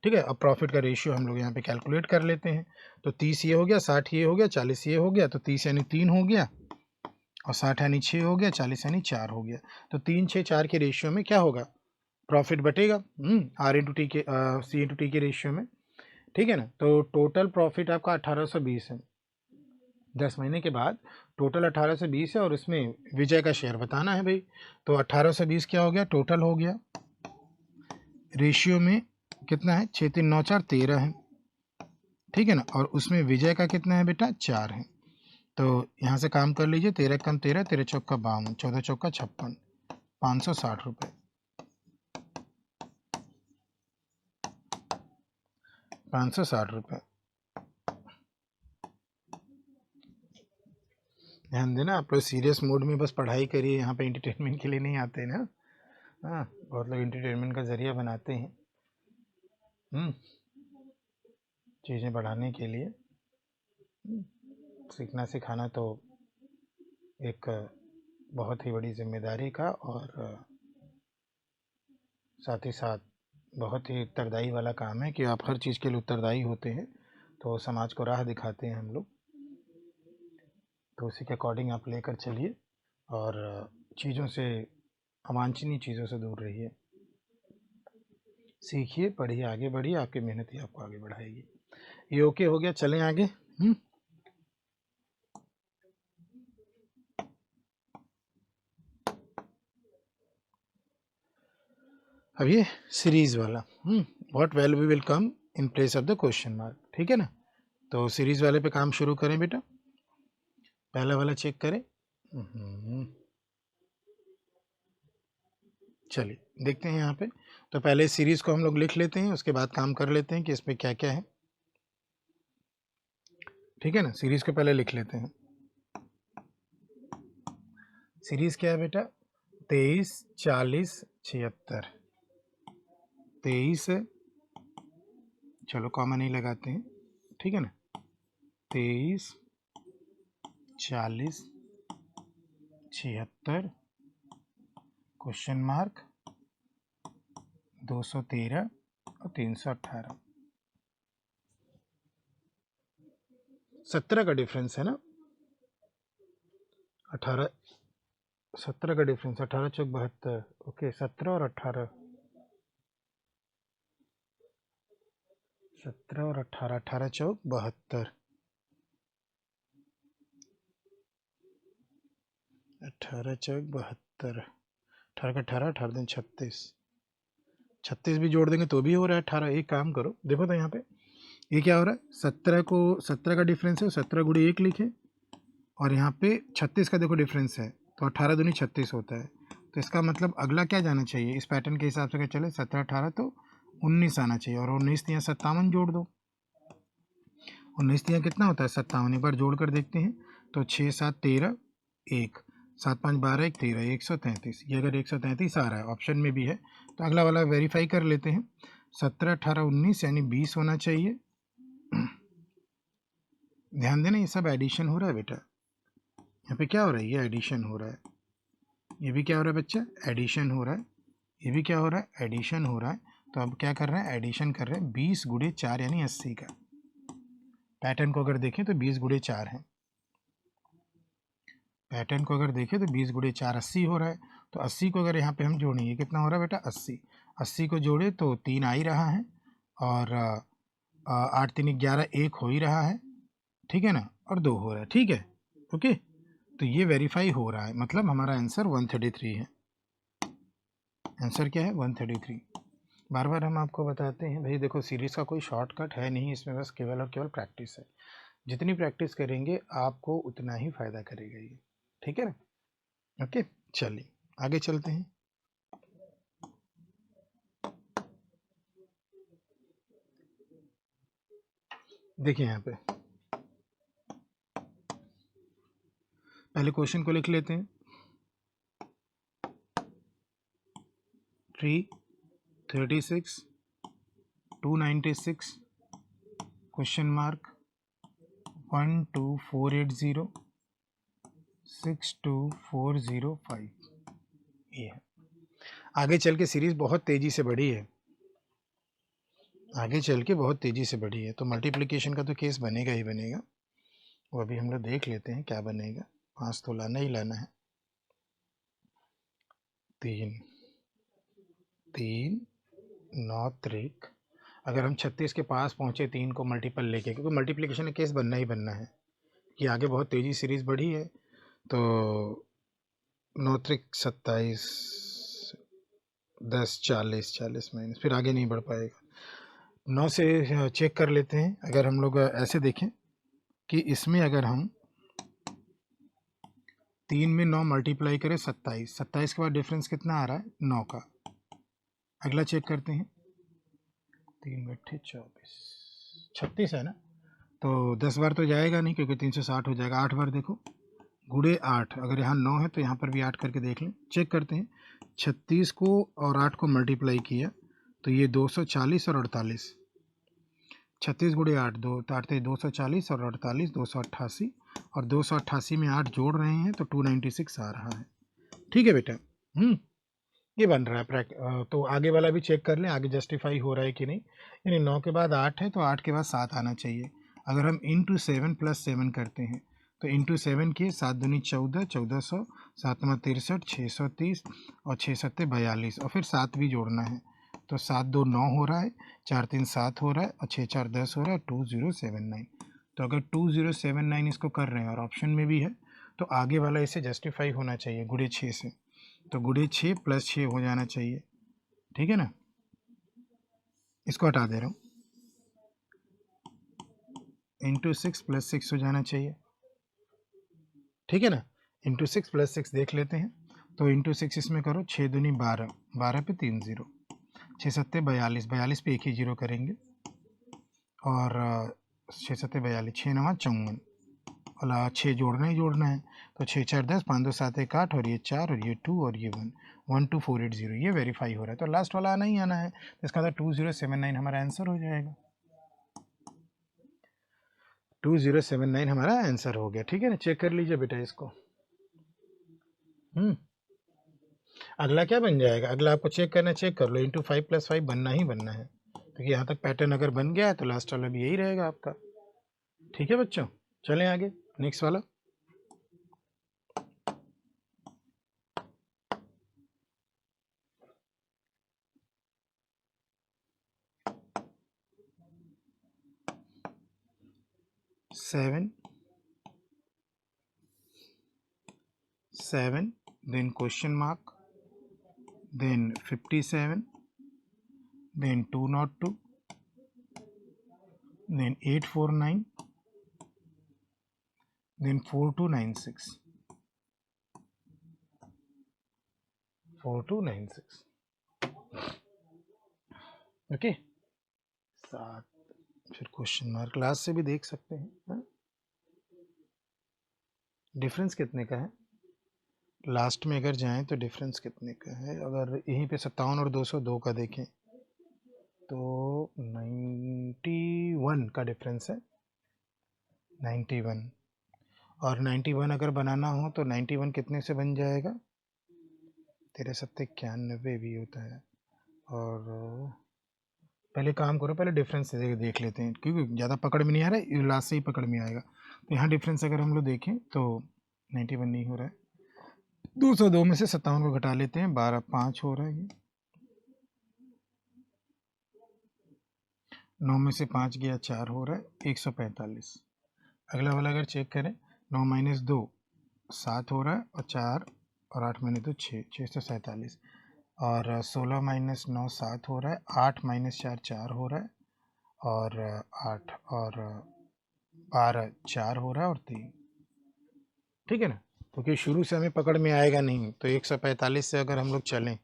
ठीक है। अब प्रॉफिट का रेशियो हम लोग यहाँ पे कैलकुलेट कर लेते हैं। तो 30 ये हो गया, 60 ये हो गया, 40 ये हो गया, तो 30 यानी 3 हो गया और 60 यानी 6 हो गया, 40 यानी 4 हो गया। तो 3, 6, 4 के रेशियो में क्या होगा, प्रॉफिट बटेगा आर इंटू टी के सी इंटू टी के रेशियो में, ठीक है ना। तो टोटल प्रॉफिट आपका 1820 है 10 महीने के बाद, टोटल 1820 है और इसमें विजय का शेयर बताना है भाई। तो 1820 क्या हो गया, टोटल हो गया, रेशियो में कितना है 6, 3, 9, 4, 13 है, ठीक है ना। और उसमें विजय का कितना है बेटा 4 है। तो यहाँ से काम कर लीजिए, 13 कम 13, 13 चौका 52, 14 चौका 56, 560 रुपये, 560 रुपये। ध्यान देना, आप लोग सीरियस मोड में बस पढ़ाई करिए, यहाँ पे एंटरटेनमेंट के लिए नहीं आते ना। हाँ, बहुत लोग एंटरटेनमेंट का ज़रिया बनाते हैं चीज़ें बढ़ाने के लिए। सीखना सिखाना तो एक बहुत ही बड़ी जिम्मेदारी का और साथ ही साथ बहुत ही उत्तरदायी वाला काम है कि आप हर चीज़ के लिए उत्तरदायी होते हैं, तो समाज को राह दिखाते हैं हम लोग। तो उसी के अकॉर्डिंग आप लेकर चलिए और चीज़ों से, अवांछनीय चीज़ों से दूर रहिए। सीखिए, पढ़िए, आगे बढ़िए, आपकी मेहनत ही आपको आगे बढ़ाएगी। ये ओके हो गया, चलें आगे। अब ये सीरीज वाला what value will come in place of the question mark, ठीक है ना। तो सीरीज वाले पे काम शुरू करें बेटा, पहला वाला चेक करें। चलिए देखते हैं यहाँ पे। तो पहले सीरीज को हम लोग लिख लेते हैं, उसके बाद काम कर लेते हैं कि इसमें क्या क्या है, ठीक है ना। सीरीज को पहले लिख लेते हैं। सीरीज क्या है बेटा, 23, 40, 76। 23 है, चलो कॉमन ही लगाते हैं, ठीक है ना। 23, 40, 76 क्वेश्चन मार्क 213 और 318। 17 का डिफरेंस है ना, 18, 17 का डिफरेंस, 18 चौक 72। ओके, 17 और 18, 17 और 18, 18 चौक 72, 18 चौक 72, 18 का 18, 18 दिन 36, 36 भी जोड़ देंगे तो भी हो रहा है 18। एक काम करो, देखो तो यहाँ पे ये क्या हो रहा है, 17 को 17 का डिफरेंस है, 17 गुणे 1 लिखे, और यहाँ पे 36 का देखो डिफरेंस है, तो 18 दूनी 36 होता है। तो इसका मतलब अगला क्या जाना चाहिए इस पैटर्न के हिसाब से, क्या चले 17 18 तो 19 आना चाहिए, और 19 तियाँ 57 जोड़ दो, 19 तियाँ कितना होता है 57, एक बार जोड़ कर देखते हैं। तो 6 7 13, 1 7 5 12, 1 13, 133। ये अगर 133 आ रहा है, ऑप्शन में भी है, तो अगला वाला वेरीफाई कर लेते हैं। 17 18 19 यानी 20 होना चाहिए। ध्यान देना, ये सब एडिशन हो रहा है बेटा, यहाँ पे क्या हो रहा है, ये एडिशन हो रहा है, ये भी क्या हो रहा है बच्चा, एडिशन हो रहा है, ये भी क्या हो रहा है, एडिशन हो रहा है। तो अब क्या कर रहे हैं, एडिशन कर रहे हैं। 20 गुणे 4 यानी 80 का पैटर्न को अगर देखें तो 20 गुणे 4 है। पैटर्न को अगर देखें तो 20 गुणे 4 80 हो रहा है। तो 80 को अगर यहाँ पे हम जोड़ेंगे, कितना हो रहा है बेटा 80, 80 को जोड़े तो 3 आ ही रहा है, और 8 3 11, 1 हो ही रहा है, ठीक है ना, और 2 हो रहा है, ठीक है। ओके, तो ये वेरीफाई हो रहा है, मतलब हमारा आंसर 133 है। आंसर क्या है 133। बार बार हम आपको बताते हैं भाई, देखो सीरीज़ का कोई शॉर्टकट है नहीं, इसमें बस केवल और केवल प्रैक्टिस है। जितनी प्रैक्टिस करेंगे आपको उतना ही फ़ायदा करेगा ये, ठीक है ना। ओके, चलिए आगे चलते हैं। देखिए यहाँ पे पहले क्वेश्चन को लिख लेते हैं। 336 296 क्वेश्चन मार्क 12480 62405, ये है। आगे चल के सीरीज़ बहुत तेज़ी से बढ़ी है, आगे चल के बहुत तेज़ी से बढ़ी है, तो मल्टीप्लिकेशन का तो केस बनेगा ही बनेगा। वो अभी हम लोग देख लेते हैं क्या बनेगा। 5 तो लाना ही लाना है। 3 3 9 त्रिक, अगर हम 36 के पास पहुँचे 3 को मल्टीपल लेके, क्योंकि मल्टीप्लिकेशन का केस बनना ही बनना है कि आगे बहुत तेज़ी सीरीज़ बढ़ी है। तो 9 त्रिक 27, 10 40, 40 माइनस, फिर आगे नहीं बढ़ पाएगा। 9 से चेक कर लेते हैं। अगर हम लोग ऐसे देखें कि इसमें अगर हम 3 में 9 मल्टीप्लाई करें 27, 27 के बाद डिफरेंस कितना आ रहा है 9 का। अगला चेक करते हैं, 3 बट्ठे 24, 36 है ना, तो 10 बार तो जाएगा नहीं क्योंकि 360 हो जाएगा। 8 बार देखो, गुड़े 8, अगर यहाँ 9 है तो यहाँ पर भी 8 करके देख लें। चेक करते हैं, 36 को और 8 को मल्टीप्लाई किया तो ये 240 और 48, 36 गुणे 8 दो 240 और 48 288, और 288 में 8 जोड़ रहे हैं तो 296 आ रहा है। ठीक है बेटा। ये बन रहा है तो आगे वाला भी चेक कर लें आगे जस्टिफाई हो रहा है कि नहीं। यानी 9 के बाद 8 है तो 8 के बाद 7 आना चाहिए। अगर हम इंटू 7 प्लस 7 करते हैं तो इंटू 7 किए 7 दूनी 14, 1400, 7 में 63, 630 और 6 सत्ते 42, और फिर 7 भी जोड़ना है तो 7 2 9 हो रहा है, 4 3 7 हो रहा है और 6 4 10 हो रहा है, 2079। तो अगर 2079 इसको कर रहे हैं और ऑप्शन में भी है तो आगे वाला इसे जस्टिफाई होना चाहिए गुणे 6 से, तो गुणे 6 प्लस 6 हो जाना चाहिए। ठीक है ना, इसको हटा दे रहा हूँ, इंटू 6 प्लस 6 हो जाना चाहिए। ठीक है ना, इंटू 6 प्लस 6 देख लेते हैं तो इंटू 6 इसमें करो, 6 दूनी 12, 12 पे 3 जीरो, 6 सत्ते 42, 42 पे एक ही जीरो करेंगे और 6 सत्ते 42, 6 नवा 54, और 6 जोड़ना ही जोड़ना है तो 6 4 10, 5 2 7 1 8, और ये 4 और ये 2 और ये 1, 12480, ये वेरीफाई हो रहा है। तो लास्ट वाला आना ही आना है, तो इसका मतलब 2079 हमारा आंसर हो जाएगा। 2079 हमारा आंसर हो गया। ठीक है ना, चेक कर लीजिए बेटा इसको। अगला क्या बन जाएगा, अगला आपको चेक करना, चेक कर लो, इंटू 5 प्लस 5 बनना ही बनना है, क्योंकि यहाँ तक पैटर्न अगर बन गया है तो लास्ट वाला भी यही रहेगा आपका। ठीक है बच्चों, चलें आगे नेक्स्ट वाला। Seven then question mark then 57 then 202 then 849 then 4296 4296। Okay, 7, फिर क्वेश्चन मार्क, लास्ट से भी देख सकते हैं डिफरेंस कितने का है। लास्ट में अगर जाएं तो डिफरेंस कितने का है, अगर यहीं पे 57 और 202 का देखें तो 91 का डिफरेंस है, 91, और 91 अगर बनाना हो तो 91 कितने से बन जाएगा, 13 सत्ते 91 भी होता है। और पहले काम करो, पहले डिफरेंस देख लेते हैं क्योंकि ज़्यादा पकड़ में नहीं आ रहा है, लास्ट से ही पकड़ में आएगा। तो यहाँ डिफरेंस अगर हम लोग देखें तो 91 नहीं हो रहा है, 202 में से 57 को घटा लेते हैं, 12 5 हो रहा है, ये 9 में से 5 गया 4 हो रहा है, 145। अगला वाला अगर चेक करें, 9 माइनस 2 7 हो रहा है, और 4 और 8 महीने तो 6, 647, और 16 माइनस 9 7 हो रहा है, 8 माइनस 4 4 हो रहा है, और 8 और 12 4 हो रहा है, और 3। ठीक है ना, क्योंकि शुरू से हमें पकड़ में आएगा नहीं, तो 145 से अगर हम लोग चलें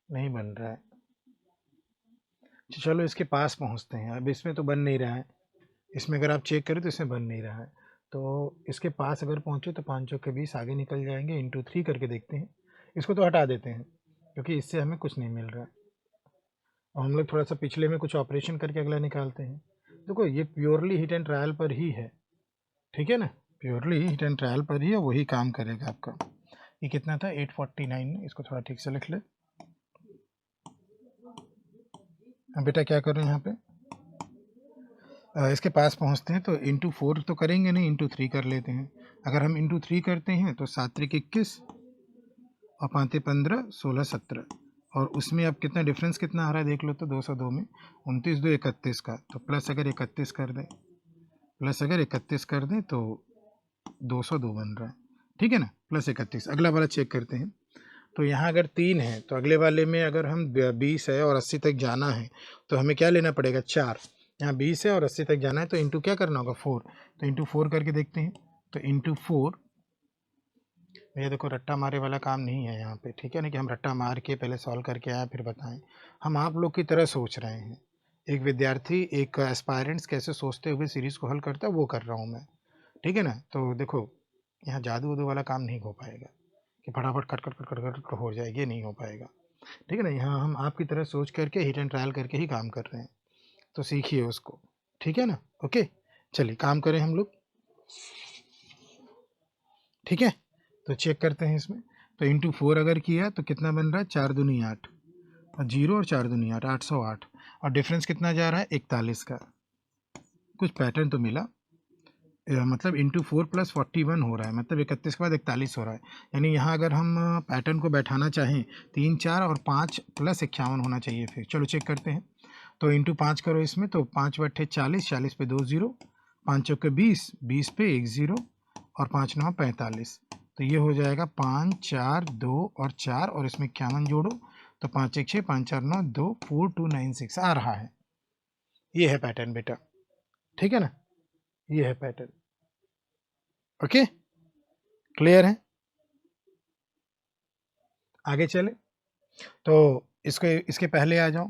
नहीं बन रहा है, चलो इसके पास पहुंचते हैं। अब इसमें तो बन नहीं रहा है, इसमें अगर आप चेक करें तो इसमें बन नहीं रहा है, तो इसके पास अगर पहुंचे तो 5 के 20 आगे निकल जाएंगे, इंटू 3 करके देखते हैं। इसको तो हटा देते हैं क्योंकि इससे हमें कुछ नहीं मिल रहा है, और हम लोग थोड़ा सा पिछले में कुछ ऑपरेशन करके अगला निकालते हैं। देखो ये प्योरली हिट एंड ट्रायल पर ही है, ठीक है ना, प्योरली हिट एंड ट्रायल पर ही है, वही काम करेगा आपका। ये कितना था 849, इसको थोड़ा ठीक से लिख ले। अब बेटा क्या कर रहे हैं यहाँ पे, इसके पास पहुँचते हैं तो इंटू 4 तो करेंगे नहीं, इंटू 3 कर लेते हैं। अगर हम इंटू 3 करते हैं तो 7 त्रिक 21 और 5 15 16 17, और उसमें अब कितना डिफरेंस कितना आ रहा है देख लो तो 202 में 29 2 31 का, तो प्लस अगर 31 कर दें, प्लस अगर 31 कर दें तो 202 बन रहा है। ठीक है ना, प्लस 31। अगला वाला चेक करते हैं, तो यहाँ अगर 3 है तो अगले वाले में अगर हम 20 है और 80 तक जाना है तो हमें क्या लेना पड़ेगा 4, यहाँ 20 है और 80 तक जाना है तो इंटू क्या करना होगा 4, तो इंटू 4 करके देखते हैं, तो इंटू 4, ये देखो रट्टा मारे वाला काम नहीं है यहाँ पे, ठीक है ना, कि हम रट्टा मार के पहले सॉल्व करके आए फिर बताएं, हम आप लोग की तरह सोच रहे हैं। एक विद्यार्थी, एक एस्पायरेंट्स कैसे सोचते हुए सीरीज़ को हल करता है वो कर रहा हूँ मैं, ठीक है ना। तो देखो यहाँ जादू वादू वाला काम नहीं हो पाएगा कि फटाफट cut cut cut cut cut cut हो जाए, ये नहीं हो पाएगा, ठीक है ना। यहाँ हम आपकी तरह सोच करके हिट एंड ट्रायल करके ही काम कर रहे हैं, तो सीखिए उसको, ठीक है ना। ओके, चलिए काम करें हम लोग, ठीक है। तो चेक करते हैं इसमें, तो इंटू 4 अगर किया तो कितना बन रहा है, 4 दूनी 8 और 0 और 4 दूनी 8, 808, और डिफरेंस कितना जा रहा है 41 का। कुछ पैटर्न तो मिला, मतलब इंटू 4 प्लस 41 हो रहा है, मतलब 31 के बाद 41 हो रहा है। यानी यहाँ अगर हम पैटर्न को बैठाना चाहें 3 4 और 5 प्लस 51 होना चाहिए फिर। चलो चेक करते हैं, तो इंटू 5 करो इसमें, तो 5 बट्ठे 40, 40 पे 2 0, 5 चौके 20, 20 पे 1 0 और 5 9 45। तो ये हो जाएगा 5 4 2 और 4, और इसमें 51 जोड़ो तो 5 1 6, 5 4 9 2 4 2 9 6 आ रहा है। ये है पैटर्न बेटा, ठीक है ना, ये है पैटर्न। ओके, क्लियर है। आगे चले, तो इसको इसके पहले आ जाओ,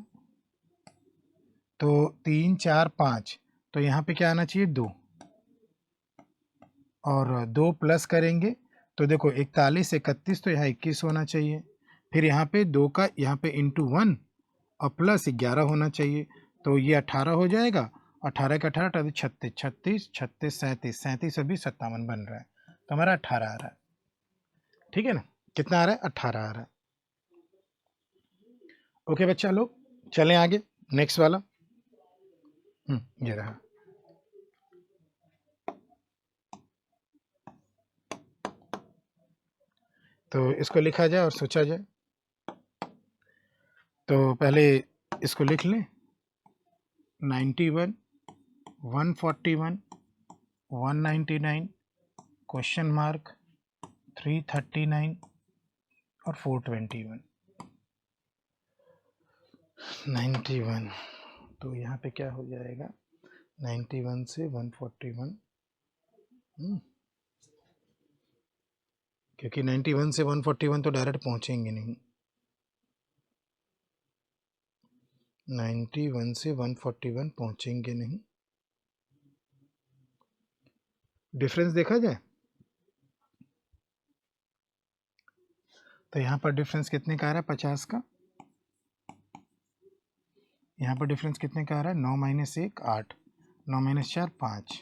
तो 3 4 5, तो यहाँ पे क्या आना चाहिए 2, और 2 प्लस करेंगे तो देखो 41 31, तो यहाँ 21 होना चाहिए। फिर यहाँ पे 2 का यहाँ पे इंटू 1 और प्लस 11 होना चाहिए, तो ये 18 हो जाएगा। 18 का 18 36, 36 36 37, 37 अभी 57 बन रहा है, तो हमारा 18 आ रहा है, ठीक है ना। कितना आ रहा है, 18 आ रहा है। ओके बच्चा लोग, चलें आगे, नेक्स्ट वाला। ये रहा। तो इसको लिखा जाए और सोचा जाए, तो पहले इसको लिख लें, 91 141 199 क्वेश्चन मार्क 339 और 421 91। तो यहाँ पे क्या हो जाएगा, 91 से 141, क्योंकि 91 से 141 तो डायरेक्ट पहुँचेंगे नहीं, 91 से 141 पहुँचेंगे नहीं। डिफरेंस देखा जाए तो यहाँ पर डिफरेंस कितने का आ रहा है, 50 का। यहाँ पर डिफरेंस कितने का आ रहा है, 9 - 1 8, 9 - 4 5,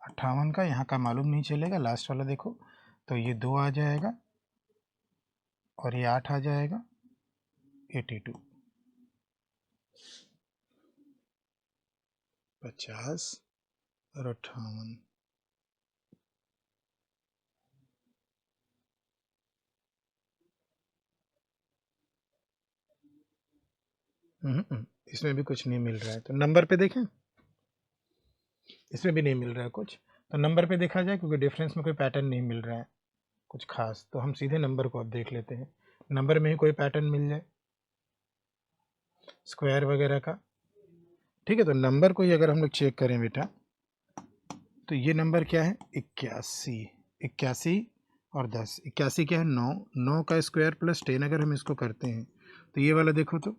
58 का। यहाँ का मालूम नहीं चलेगा, लास्ट वाला देखो, तो ये 2 आ जाएगा और ये 8 आ जाएगा, 82। 50 और 58, इसमें भी कुछ नहीं मिल रहा है, तो नंबर पे देखें, इसमें भी नहीं मिल रहा है कुछ, तो नंबर पे देखा जाए, क्योंकि डिफरेंस में कोई पैटर्न नहीं मिल रहा है कुछ खास, तो हम सीधे नंबर को अब देख लेते हैं, नंबर में ही कोई पैटर्न मिल जाए स्क्वायर वगैरह का, ठीक है। तो नंबर को ही अगर हम लोग चेक करें बेटा, तो ये नंबर क्या है, 81, 81 और 10, 81 क्या है, 9, 9 का स्क्वायर प्लस 10 अगर हम इसको करते हैं, तो ये वाला देखो तो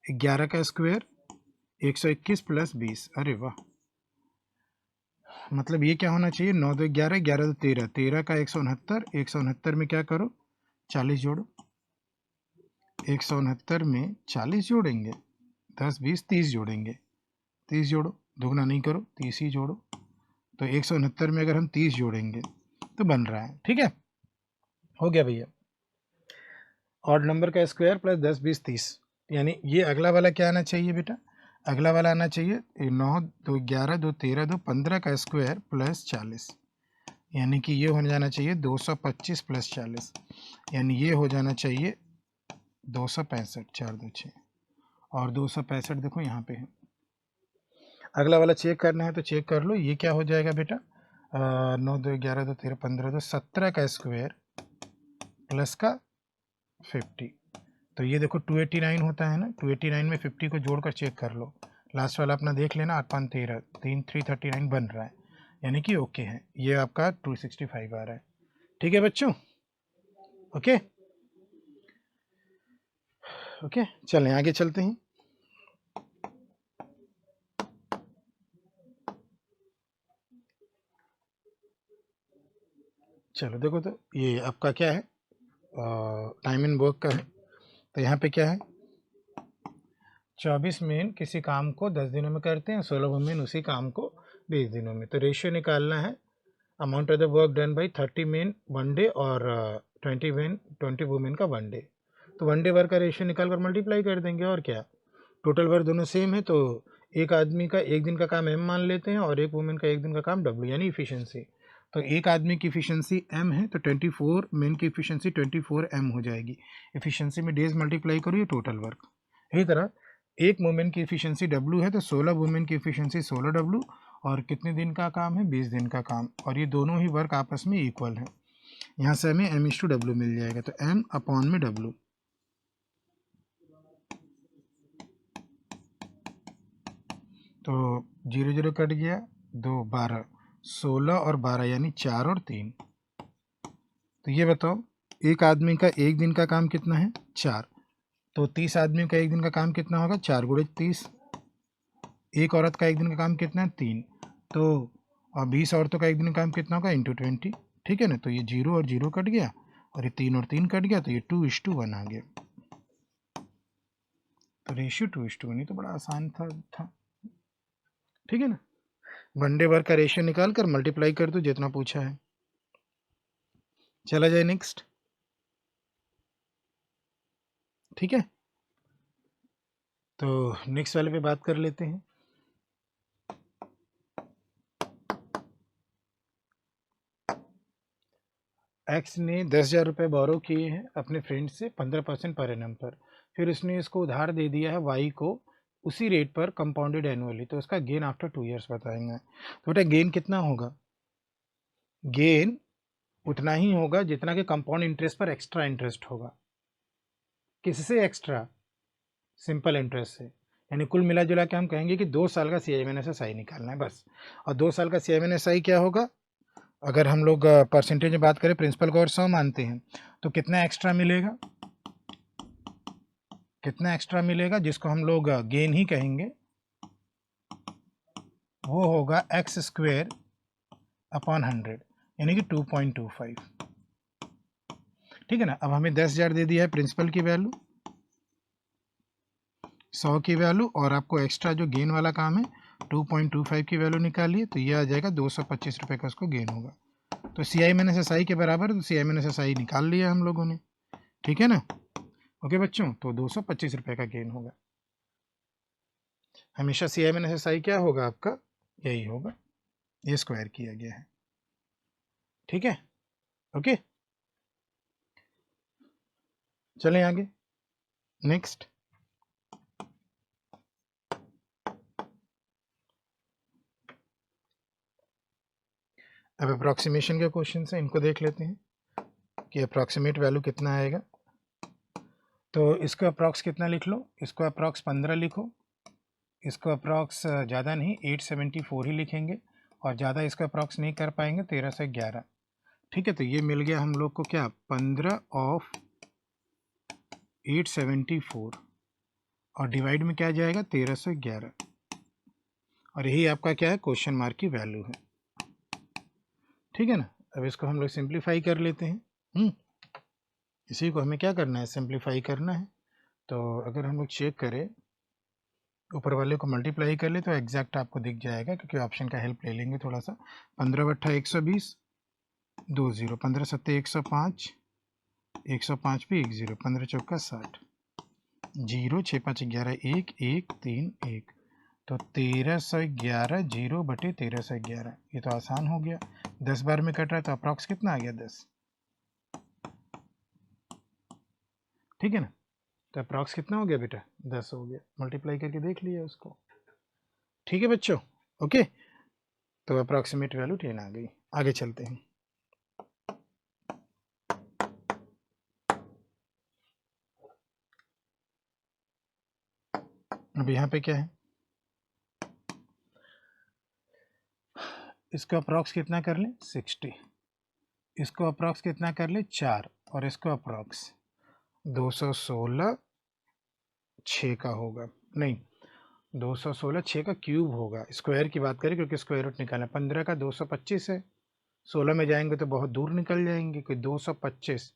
11 का स्क्वायर 121 प्लस 20, अरे वाह, मतलब ये क्या होना चाहिए, 9 2 11, 11 2 13, 13 का 169, 169 में क्या करो 40 जोड़ो, 169 में 40 जोड़ेंगे, 10 20 30 जोड़ेंगे, 30 जोड़ो, दुगना नहीं करो, 30 ही जोड़ो, तो 169 में अगर हम 30 जोड़ेंगे तो बन रहा है, ठीक है, हो गया भैया। ऑड नंबर का स्क्वायर प्लस 10 20 30, यानी ये अगला वाला क्या आना चाहिए बेटा, अगला वाला आना चाहिए 9 2 11 2 13 2 15 का स्क्वायर प्लस 40, यानी कि ये हो जाना चाहिए 225 प्लस 40, यानी ये हो जाना चाहिए 265, 4 2 6, और 265 देखो यहाँ पे है। अगला वाला चेक करना है तो चेक कर लो, ये क्या हो जाएगा बेटा, 9 2 11 2 13 15 2 17 का स्क्वायर प्लस का 50, तो ये देखो 289 होता है ना, 289 में 50 को जोड़कर चेक कर लो, लास्ट वाला अपना देख लेना, 8 5 13 3 339 बन रहा है, यानी कि ओके है, ये आपका 265 आ रहा है, ठीक है बच्चों। ओके ओके, चलें आगे चलते हैं। चलो देखो, तो ये आपका क्या है, टाइम इन वर्क का है। तो यहाँ पे क्या है, 24 मेन किसी काम को 10 दिनों में करते हैं, 16 वुमेन उसी काम को 20 दिनों में। तो रेशियो निकालना है, amount of the work done by 30 main one day और 20 वुमेन का वन डे। तो वन डे वर्क का रेशियो निकाल कर मल्टीप्लाई कर देंगे, और क्या। टोटल वर्क दोनों सेम है, तो एक आदमी का एक दिन का काम एम मान लेते हैं और एक वुमेन का एक दिन का काम डब्ल्यू, यानी इफिशियंसी। तो एक आदमी की इफिशियंसी एम है, तो 24 मेन की इफिशियंसी 24 एम हो जाएगी। इफिशियंसी में डेज मल्टीप्लाई करो, ये टोटल वर्क। इसी तरह एक वुमेन की इफिशियंसी डब्ल्यू है, तो 16 वुमेन की इफिशियंसी 16 डब्ल्यू, और कितने दिन का काम है, 20 दिन का काम, और ये दोनों ही वर्क आपस में इक्वल है। यहाँ से हमें m/w मिल जाएगा, तो m अपॉन में w। तो 0 0 कट गया, 2 12, 16 और 12 यानी 4 और 3। तो ये बताओ, एक आदमी का एक दिन का काम कितना है, 4। तो 30 आदमियों का एक दिन का काम कितना होगा, 4 गुणे 30। एक औरत का एक दिन का काम कितना है, 3। तो 20 औरतों का एक दिन का काम कितना होगा, इंटू 20। ठीक है ना। तो ये 0 और 0 कट गया, और ये 3 और 3 कट गया, तो ये 2:1 आ गया। तो रेशियो 2:1, तो बड़ा आसान था। ठीक है ना। वन डे वर्क का रेशियो निकाल कर मल्टीप्लाई कर दो जितना पूछा है। चला जाए नेक्स्ट। ठीक है, तो नेक्स्ट वाले पे बात कर लेते हैं। एक्स ने 10,000 रुपये बोरो किए हैं अपने फ्रेंड से 15% पर एनम पर। फिर उसने इसको उधार दे दिया है वाई को उसी रेट पर कंपाउंडेड एनुअली। तो उसका गेन आफ्टर 2 ईयर्स बताएंगे। तो बेटा गेन कितना होगा, गेन उतना ही होगा जितना कि कंपाउंड इंटरेस्ट पर एक्स्ट्रा इंटरेस्ट होगा। किससे एक्स्ट्रा, सिंपल इंटरेस्ट से। यानी कुल मिला जुला के हम कहेंगे कि 2 साल का CIMNSI निकालना है बस। और 2 साल का CIMNSI क्या होगा, अगर हम लोग परसेंटेज में बात करें, प्रिंसिपल को और 100 मानते हैं, तो कितना एक्स्ट्रा मिलेगा, कितना एक्स्ट्रा मिलेगा, जिसको हम लोग गेन ही कहेंगे, वो होगा x² अपॉन 100, यानी कि 2.25। ठीक है ना। अब हमें 10,000 दे दिया है प्रिंसिपल की वैल्यू, 100 की वैल्यू, और आपको एक्स्ट्रा जो गेन वाला काम है 2.25 की वैल्यू निकालिए, तो ये आ जाएगा 225 रुपये का उसको गेन होगा। तो CIMNSI के बराबर, तो CIMNSI निकाल लिया हम लोगों ने। ठीक है ना। ओके बच्चों, तो 225 रुपये का गेन होगा। हमेशा CIMNSI क्या होगा आपका, यही होगा, ये स्क्वायर किया गया है। ठीक है, ओके, चलें आगे नेक्स्ट। अब अप्रॉक्सीमेशन के क्वेश्चन है, इनको देख लेते हैं कि अप्रॉक्सीमेट वैल्यू कितना आएगा। तो इसको अप्रॉक्स कितना लिख लो, इसको अप्रॉक्स 15 लिखो, इसको अप्रॉक्स ज़्यादा नहीं 874 ही लिखेंगे, और ज़्यादा इसको अप्रॉक्स नहीं कर पाएंगे 13 से 11। ठीक है, तो ये मिल गया हम लोग को क्या, 15 ऑफ 874, और डिवाइड में क्या जाएगा, 13 से 11, और यही आपका क्या है, क्वेश्चन मार्क की वैल्यू है। ठीक है ना। अब इसको हम लोग सिंप्लीफाई कर लेते हैं। इसी को हमें क्या करना है, सिंप्लीफाई करना है। तो अगर हम लोग चेक करें, ऊपर वाले को मल्टीप्लाई कर ले तो एग्जैक्ट आपको दिख जाएगा, क्योंकि ऑप्शन का हेल्प ले लेंगे थोड़ा सा। 15 बट्ठा 120, 2 0, 15 सत्ते 105, 105 पे 1 0, 15 चौका 60, 0 6 5 11 1 1 3 1, तो 1311 0 बटे 1311। ये तो आसान हो गया, 10 बार में कट रहा है, तो अप्रॉक्स कितना आ गया, 10। ठीक है ना। तो अप्रॉक्स कितना हो गया बेटा, 10 हो गया। मल्टीप्लाई करके देख लिया उसको। ठीक है बच्चों, ओके। तो अप्रॉक्सीमेट वैल्यू 10 आ गई। आगे चलते हैं। अब यहाँ पे क्या है, इसको अप्रॉक्स कितना कर लें, 60, इसको अप्रॉक्स कितना कर ले, 4, और इसको अप्रॉक्स 216 6 का होगा, नहीं 216 6 का क्यूब होगा। स्क्वायर की बात करें क्योंकि स्क्वायर रूट निकालना है। 15 का 225 है, 16 में जाएंगे तो बहुत दूर निकल जाएंगे, कि 225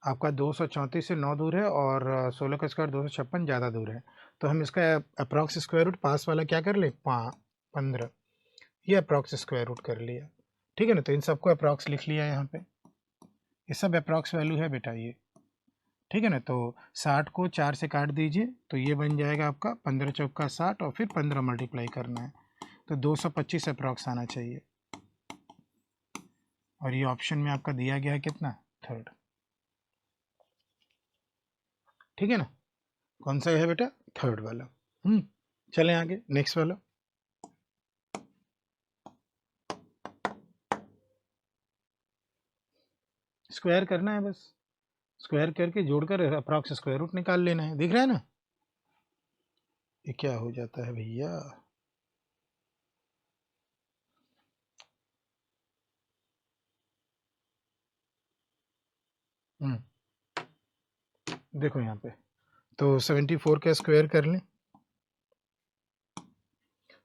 आपका 234 से 9 दूर है, और 16 का स्क्वायर 256 ज़्यादा दूर है। तो हम इसका अप्रॉक्स स्क्वायर रूट पास वाला क्या कर ले, 15, ये अप्रॉक्स स्क्वायर रूट कर लिया। ठीक है ना, तो इन सबको अप्रॉक्स लिख लिया यहाँ पे, ये सब अप्रॉक्स वैल्यू है बेटा ये। ठीक है ना, तो 60 को 4 से काट दीजिए तो ये बन जाएगा आपका 15 चौका 60, और फिर 15 मल्टीप्लाई करना है, तो 225 अप्रॉक्स आना चाहिए। और ये ऑप्शन में आपका दिया गया है कितना, थर्ड। ठीक है ना, कौन सा है बेटा, थर्ड वाला। चलें आगे नेक्स्ट वाला। स्क्वायर करना है बस, स्क्वायर करके जोड़कर अप्रॉक्स स्क्वायर रूट निकाल लेना है, दिख रहा है ना। ये क्या हो जाता है भैया, देखो यहाँ पे, तो 74 का स्क्वायर कर लें।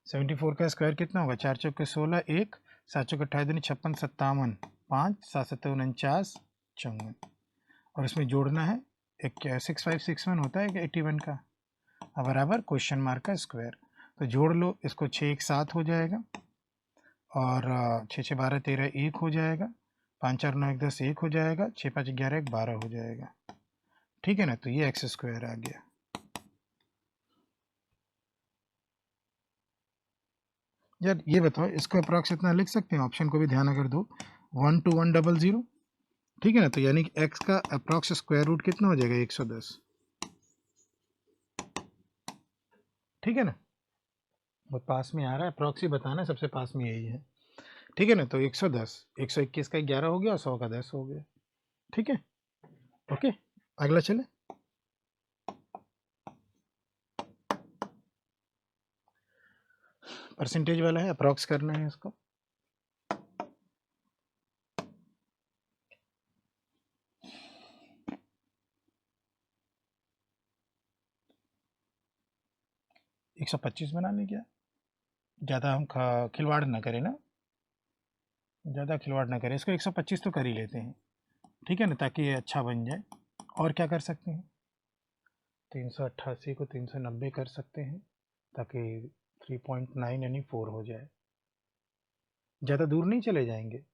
74 का स्क्वायर कितना होगा, 4 चौके 16, 1 7 चौके 28 दूनी 56 57 5 7 7 49 54, और इसमें जोड़ना है एक 6561 होता है 81 का, बराबर क्वेश्चन मार्क का स्क्वायर। तो जोड़ लो इसको, 6 1 7 हो जाएगा, और 6 6 12 13 1 हो जाएगा, 5 4 9 1 10 1 हो जाएगा, 6 5 11 1 12 हो जाएगा। ठीक है ना, तो ये एक्स स्क्वायर आ गया। यार ये बताओ, इसको अप्रॉक्स इतना लिख सकते हैं, ऑप्शन को भी ध्यान अगर दो, 12100। ठीक है ना, तो यानी कि एक्स का अप्रॉक्स स्क्वायर रूट कितना हो जाएगा, 110। ठीक है ना, बहुत पास में आ रहा है, अप्रॉक्स ही बताना है, सबसे पास में यही है। ठीक है ना, तो 110, 121 का 11 हो गया, और 100 का 10 हो गया। ठीक है, ओके, अगला चले। परसेंटेज वाला है, अप्रॉक्स करना है इसको। एक 125 बना लें क्या, ज़्यादा हम खिलवाड़ ना करें ना, ज़्यादा खिलवाड़ ना करें, इसको 125 तो कर ही लेते हैं। ठीक है ना, ताकि ये अच्छा बन जाए। और क्या कर सकते हैं, 388 को 390 कर सकते हैं, ताकि 3.9 यानी 4 हो जाए, ज़्यादा दूर नहीं चले जाएंगे।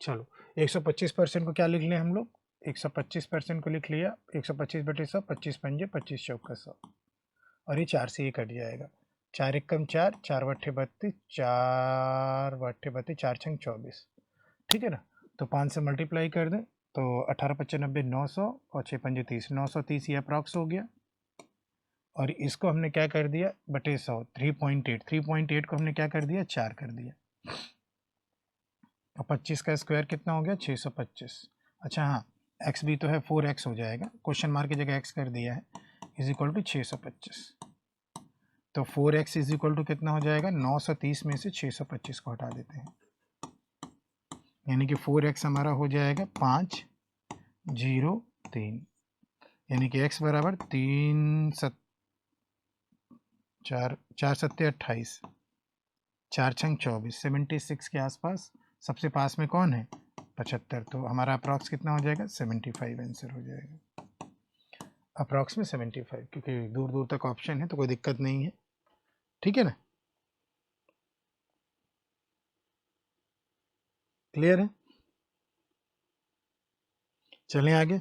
चलो 125% को क्या लिख लें हम लोग, 125% को लिख लिया, 125 बटे 100, 25 पंजे 25 चौका 100, और ये 4 से ये कट जाएगा, 4 एक कम 4, 4 बट्ठे 32, 4 बट्ठे 32, 4 छंग 24। ठीक है ना, तो 5 से मल्टीप्लाई कर दें तो 18 95 900, और 6 पंजे 30, 930 ये अप्रॉक्स हो गया। और इसको हमने क्या कर दिया, बटे 100, 3.8, 3.8 को हमने क्या कर दिया, 4 कर दिया, और 25 का स्क्वायर कितना हो गया, 625। अच्छा हाँ, एक्स भी तो है, 4x हो जाएगा, क्वेश्चन मार्क की जगह x कर दिया है, इज इक्वल टू 625। तो 4x इज इक्वल टू कितना हो जाएगा, 930 में से 625 को हटा देते हैं, यानी कि 4x हमारा हो जाएगा 503, यानी कि x बराबर 4 सत्ते 28, 4 छंग 24, 76 के आसपास। सबसे पास में कौन है, 75, तो हमारा अप्रॉक्स कितना हो जाएगा, 75 आंसर हो जाएगा, अप्रॉक्स में 75, क्योंकि दूर दूर तक ऑप्शन है तो कोई दिक्कत नहीं है। ठीक है ना, क्लियर है, चलें आगे।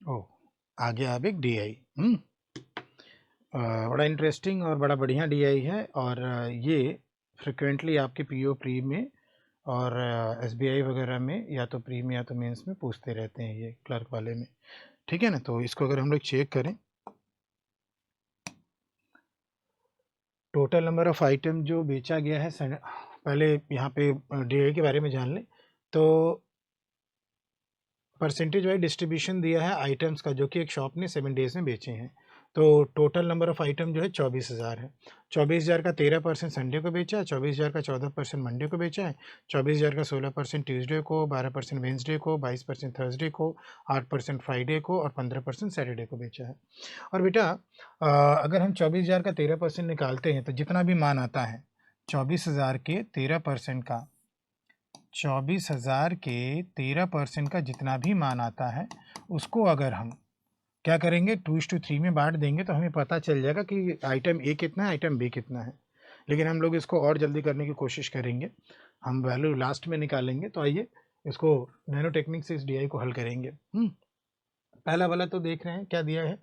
ओ, आगे आप एक डी आई, बड़ा इंटरेस्टिंग और बड़ा बढ़िया डी आई है, और ये फ्रिक्वेंटली आपके पी ओ प्री में और एस बी आई वगैरह में, या तो प्री में या तो मेंस में पूछते रहते हैं, ये क्लर्क वाले में। ठीक है ना, तो इसको अगर हम लोग चेक करें, टोटल नंबर ऑफ आइटम जो बेचा गया है, पहले यहाँ पे डी आई के बारे में जान लें। तो परसेंटेज वाइज डिस्ट्रीब्यूशन दिया है आइटम्स का, जो कि एक शॉप ने 7 डेज में बेचे हैं। तो टोटल नंबर ऑफ आइटम जो है 24,000 है। 24,000 का 13% संडे को बेचा है, 24,000 का 14% मंडे को बेचा है, 24,000 का 16% ट्यूसडे को, 12% वेंसडे को, 22% थर्सडे को, 8% फ्राइडे को और 15% सैटरडे को बेचा है। और बेटा अगर हम 24,000 का 13% निकालते हैं तो जितना भी मान आता है 24,000 के 13% का, 24,000 के 13% का जितना भी मान आता है उसको अगर हम क्या करेंगे 2:3 में बांट देंगे तो हमें पता चल जाएगा कि आइटम ए कितना है, आइटम बी कितना है। लेकिन हम लोग इसको और जल्दी करने की कोशिश करेंगे, हम वैल्यू लास्ट में निकालेंगे। तो आइए इसको नैनो टेक्निक से इस डी को हल करेंगे। पहला वाला तो देख रहे हैं क्या दिया है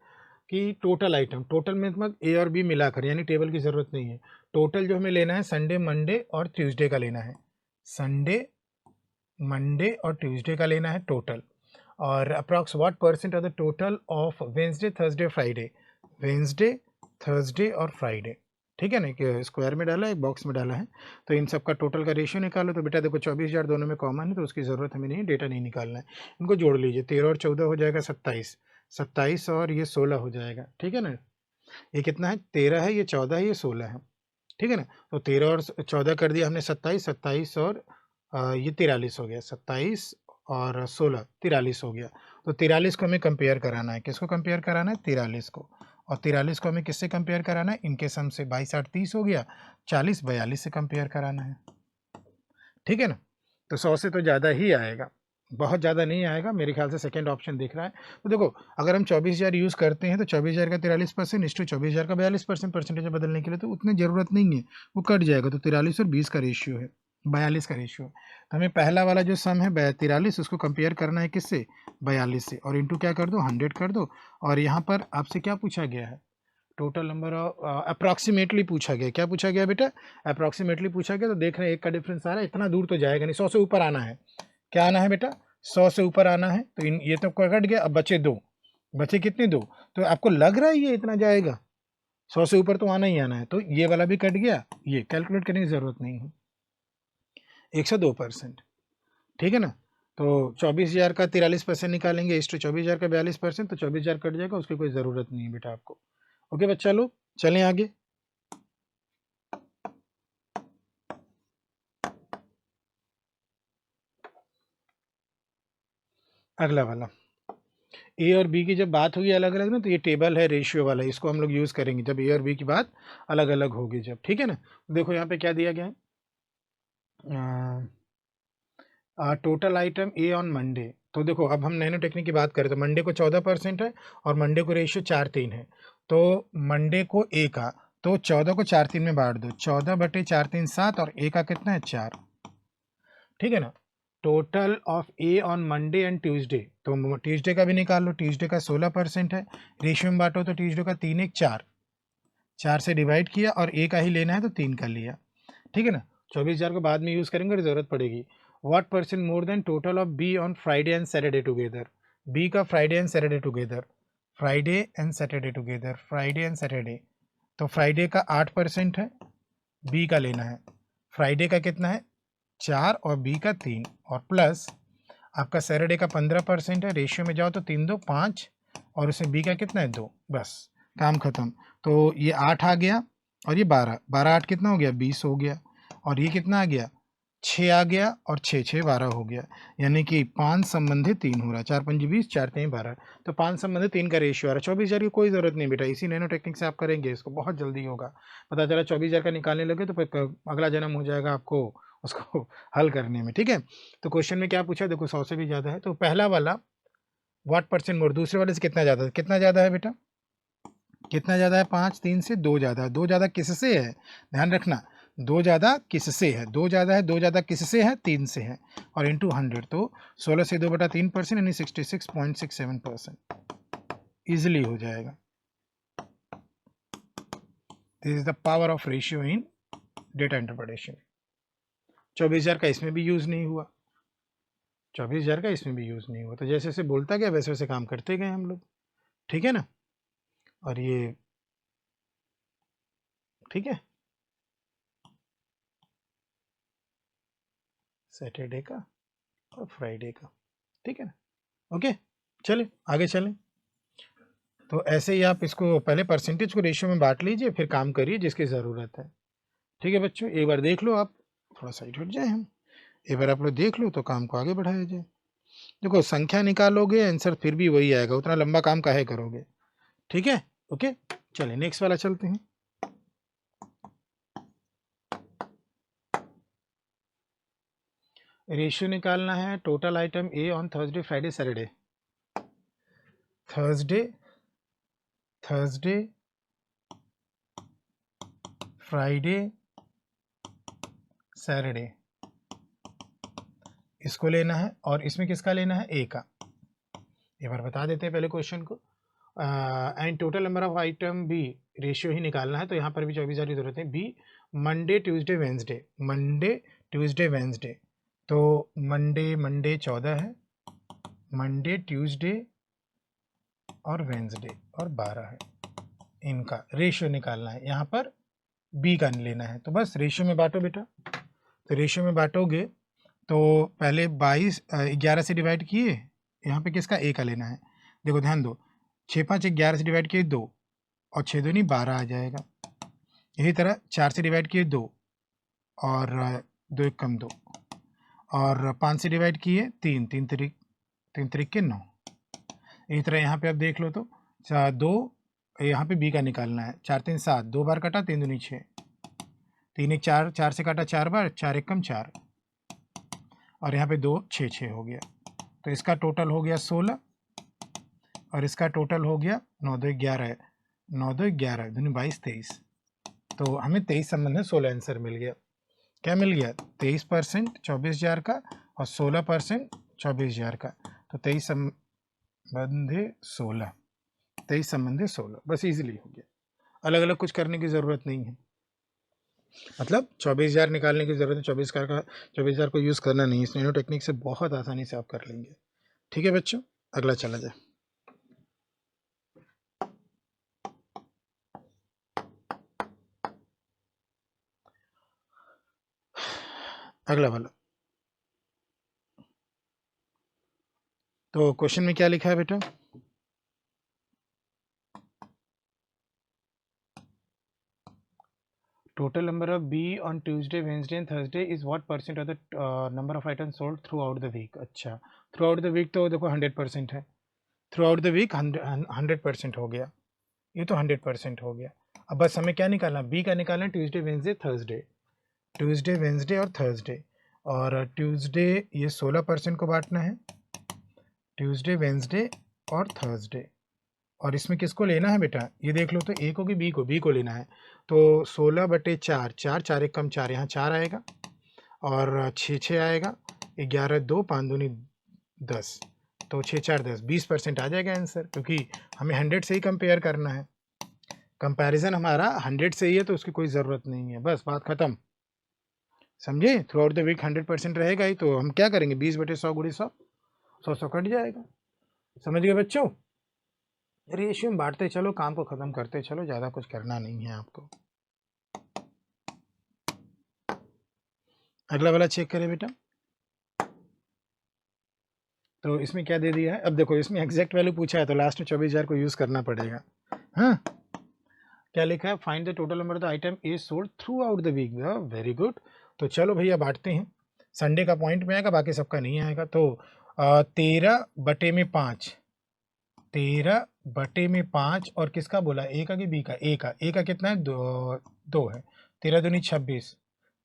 कि टोटल आइटम, टोटल में मतलब ए और बी मिलाकर, यानी टेबल की ज़रूरत नहीं है। टोटल जो हमें लेना है संडे, मंडे और ट्यूसडे का लेना है। संडे, मंडे और ट्यूसडे का लेना है टोटल। और approx what percent of the total of Wednesday, Thursday, Friday, Wednesday, Thursday और फ्राइडे। ठीक है ना, कि स्क्वायर में डाला है, एक बॉक्स में डाला है। तो इन सब का टोटल का रेशियो निकालो। तो बेटा देखो 24,000 दोनों में कॉमन है तो उसकी ज़रूरत हमें नहीं, डेटा नहीं निकालना है। इनको जोड़ लीजिए, 13 और 14 हो जाएगा 27, 27 और ये 16 हो जाएगा। ठीक है ना, ये कितना है 13 है, ये 14 है, ये 16 है। ठीक है ना, तो 13 और 14 कर दिया हमने 27, 27 और ये 43 हो गया, 27 और 16 43 हो गया। तो 43 को हमें कंपेयर कराना है, किसको कंपेयर कराना है 43 को। और 43 को हमें किससे कंपेयर कराना है, इनके सम से 22 8 30 हो गया, 40 42 से कंपेयर कराना है। ठीक है ना, तो 100 से तो ज़्यादा ही आएगा, बहुत ज़्यादा नहीं आएगा मेरे ख्याल से। सेकंड ऑप्शन दिख रहा है। तो देखो अगर हम 24,000 यूज़ करते हैं तो 24,000 का 43% इस टू 24,000 का 42% परसेंटेज बदलने के लिए तो उतनी ज़रूरत नहीं है, वो कट जाएगा। तो 43 और 20 का रेशियो है, 42 का रेशियो है। तो हमें पहला वाला जो सम है 43, उसको कंपेयर करना है किससे 42 से, और इंटू क्या कर दो 100 कर दो। और यहाँ पर आपसे क्या पूछा गया है, टोटल नंबर ऑफ अप्रॉक्सीमेटली पूछा गया। क्या पूछा गया बेटा, अप्रॉक्सीमेटली पूछा गया। तो देख रहे हैं एक का डिफरेंस आ रहा है, इतना दूर तो जाएगा नहीं, 100 से ऊपर आना है। क्या आना है बेटा, 100 से ऊपर आना है। तो इन ये तो कट गया, अब बचे दो, बचे कितने दो। तो आपको लग रहा है ये इतना जाएगा, 100 से ऊपर तो आना ही आना है। तो ये वाला भी कट गया, ये कैलकुलेट करने की ज़रूरत नहीं है, 102%। ठीक है ना, तो 24,000 का 43% निकालेंगे इस टू 24,000 का 42%, तो 24,000 कट जाएगा, उसकी कोई ज़रूरत नहीं है बेटा आपको। ओके बच्चा लोग, चलें आगे। अगला वाला ए और बी की जब बात होगी अलग अलग ना, तो ये टेबल है रेशियो वाला, इसको हम लोग यूज़ करेंगे जब ए और बी की बात अलग अलग होगी जब। ठीक है ना, देखो यहाँ पे क्या दिया गया है, total item A on Monday. तो देखो अब हम नैनो टेक्निक की बात करें तो मंडे को 14% है और मंडे को रेशियो 4:3 है। तो मंडे को ए का, तो 14 को 4:3 में बांट दो, 14 बटे 4 3 7 और ए का कितना है 4। ठीक है ना, total of A on Monday and Tuesday, तो ट्यूसडे का भी निकाल लो, ट्यूसडे का 16% है, रेशियो में बांटो तो ट्यूसडे का 3 1 4, 4 से डिवाइड किया और ए का ही लेना है तो 3 का लिया। ठीक है ना, 24,000 को बाद में यूज़ करेंगे और ज़रूरत पड़ेगी। What percent more than total of B on Friday and Saturday together, B का Friday and Saturday together, Friday and Saturday together, Friday and Saturday. तो फ्राइडे का 8% है, बी का लेना है, फ्राइडे का कितना है 4 और बी का 3, और प्लस आपका सैटरडे का 15% है, रेशियो में जाओ तो 3 2 5 और उसमें बी का कितना है 2, बस काम खत्म। तो ये 8 आ गया और ये 12, 12 8 कितना हो गया 20 हो गया, और ये कितना आ गया 6 आ गया, और 6 6 12 हो गया। यानी कि 5 संबंधित 3 हो रहा है, 4 5 20, 4 3 12। तो 5 संबंधित 3 का रेशियो आ रहा है। 24,000 की कोई ज़रूरत नहीं बेटा, इसी नैनो टेक्निक से आप करेंगे, इसको बहुत जल्दी होगा। पता चला 24,000 का निकालने लगे तो फिर अगला जन्म हो जाएगा आपको उसको हल करने में। ठीक है, तो क्वेश्चन में क्या पूछा देखो, 100 से भी ज़्यादा है। तो पहला वाला व्हाट परसेंट मोर, दूसरे वाले से कितना ज़्यादा है, कितना ज़्यादा है बेटा, कितना ज़्यादा है 5 3 से 2 ज़्यादा है। 2 ज़्यादा किससे है, ध्यान रखना, 2 ज़्यादा किससे है, 2 ज़्यादा है, 2 ज़्यादा किससे है 3 से है, और इंटू 100, तो 16 से 2 बटा 3% यानी 66.67%, ईजिली हो जाएगा। This is the power of ratio in data interpretation. 24,000 का इसमें भी यूज़ नहीं हुआ, 24,000 का इसमें भी यूज़ नहीं हुआ। तो जैसे जैसे बोलता गया वैसे वैसे काम करते गए हम लोग। ठीक है ना, और ये ठीक है सैटरडे का और फ्राइडे का। ठीक है ना, ओके चलें आगे चलें। तो ऐसे ही आप इसको पहले परसेंटेज को रेशियो में बांट लीजिए, फिर काम करिए जिसकी ज़रूरत है। ठीक है बच्चों, एक बार देख लो आप, थोड़ा साइड हट जाए हम, एक बार आप लोग देख लो तो काम को आगे बढ़ाया जाए। देखो संख्या निकालोगे आंसर फिर भी वही आएगा, उतना लंबा काम काहे करोगे। ठीक है, ओके, चलिए नेक्स्ट वाला चलते हैं। रेशियो निकालना है total item A on Thursday Friday Saturday. Thursday Friday Saturday इसको लेना है, और इसमें किसका लेना है, ए का। एक बार बता देते हैं पहले क्वेश्चन को। And total number of item B, ratio ही निकालना है तो यहाँ पर भी 24,000 की जरूरत है। Be Monday Tuesday Wednesday, Monday Tuesday Wednesday, तो मंडे 14 है, मंडे ट्यूसडे और वेंसडे और 12 है, इनका रेशियो निकालना है। यहाँ पर बी का लेना है, तो बस रेशियो में बांटो बेटा। तो रेशियो में बांटोगे तो पहले 11 से डिवाइड किए, यहाँ पे किसका, ए का लेना है। देखो ध्यान दो, 6 5 11 से डिवाइड किए 2, और 6 दूनी 12 आ जाएगा। यही तरह 4 से डिवाइड किए 2, और 2 1 कम 2, और 5 से डिवाइड किए 3 3 3 के 9। इसी तरह यहाँ पे आप देख लो तो 2, यहाँ पे बी का निकालना है। 4 3 7, 2 बार कटा, 3 दूनी 6, 3 1 4, 4 से काटा 4 बार, 4 1 कम 4, और यहाँ पे 2 6 6 हो गया। तो इसका टोटल हो गया 16, और इसका टोटल हो गया 9 2 11, 9 2 11 दूनी 22 23। तो हमें 23 संबंध में 16 आंसर मिल गया। क्या मिल गया, 23% 24,000 का, और 16% 24,000 का। तो 23 संबंधे 16, 23 संबंधे 16, बस इजीली हो गया। अलग अलग कुछ करने की ज़रूरत नहीं है, मतलब 24,000 निकालने की ज़रूरत है, 24,000 को यूज़ करना नहीं है। इस नैनो टेक्निक से बहुत आसानी से आप कर लेंगे। ठीक है बच्चों, अगला चला जाए। अगला वाला, तो क्वेश्चन में क्या लिखा है बेटा, total number of B on Tuesday, Wednesday and Thursday is what percent of the number of items sold throughout the week। अच्छा, throughout the week तो देखो 100% है, throughout the week 100% हो गया, ये तो 100% हो गया। अब बस हमें क्या निकालना, बी का निकालना है Tuesday Wednesday Thursday, Tuesday Wednesday और थर्सडे। और ट्यूसडे ये 16% को बांटना है, ट्यूसडे वेंसडे और थर्सडे। और इसमें किसको लेना है बेटा, ये देख लो तो ए को कि बी को, बी को लेना है। तो 16/4, 4 4 1 कम 4, यहाँ 4 आएगा, और 6 6 आएगा, 11 2 5 दूनी 10, तो 6 4 10, 20% आ जाएगा आंसर, क्योंकि हमें 100 से ही कंपेयर करना है। कंपैरिजन हमारा 100 से ही है, तो उसकी कोई ज़रूरत नहीं है, बस बात ख़त्म। समझे, थ्रू आउट द वीक 100% रहेगा ही, तो हम क्या करेंगे, 20/100 गुड़ी 100, 100 कट जाएगा। समझ गए बच्चों, रेशियो में बांटते चलो, काम को ख़त्म करते चलो, ज़्यादा कुछ करना नहीं है आपको। अगला वाला चेक करें बेटा, तो इसमें क्या दे दिया है। अब देखो इसमें एग्जैक्ट वैल्यू पूछा है, तो लास्ट में 24,000 को यूज़ करना पड़ेगा। हाँ, क्या लिखा है, find the total number of the item is sold throughout the week. Very good, तो चलो भैया बांटते हैं। संडे का पॉइंट में आएगा, बाकी सबका नहीं आएगा। तो 13/5, 13/5, और किसका बोला, ए का कि बी का, ए का। ए का कितना है, 2 है। 13 दूनी 26,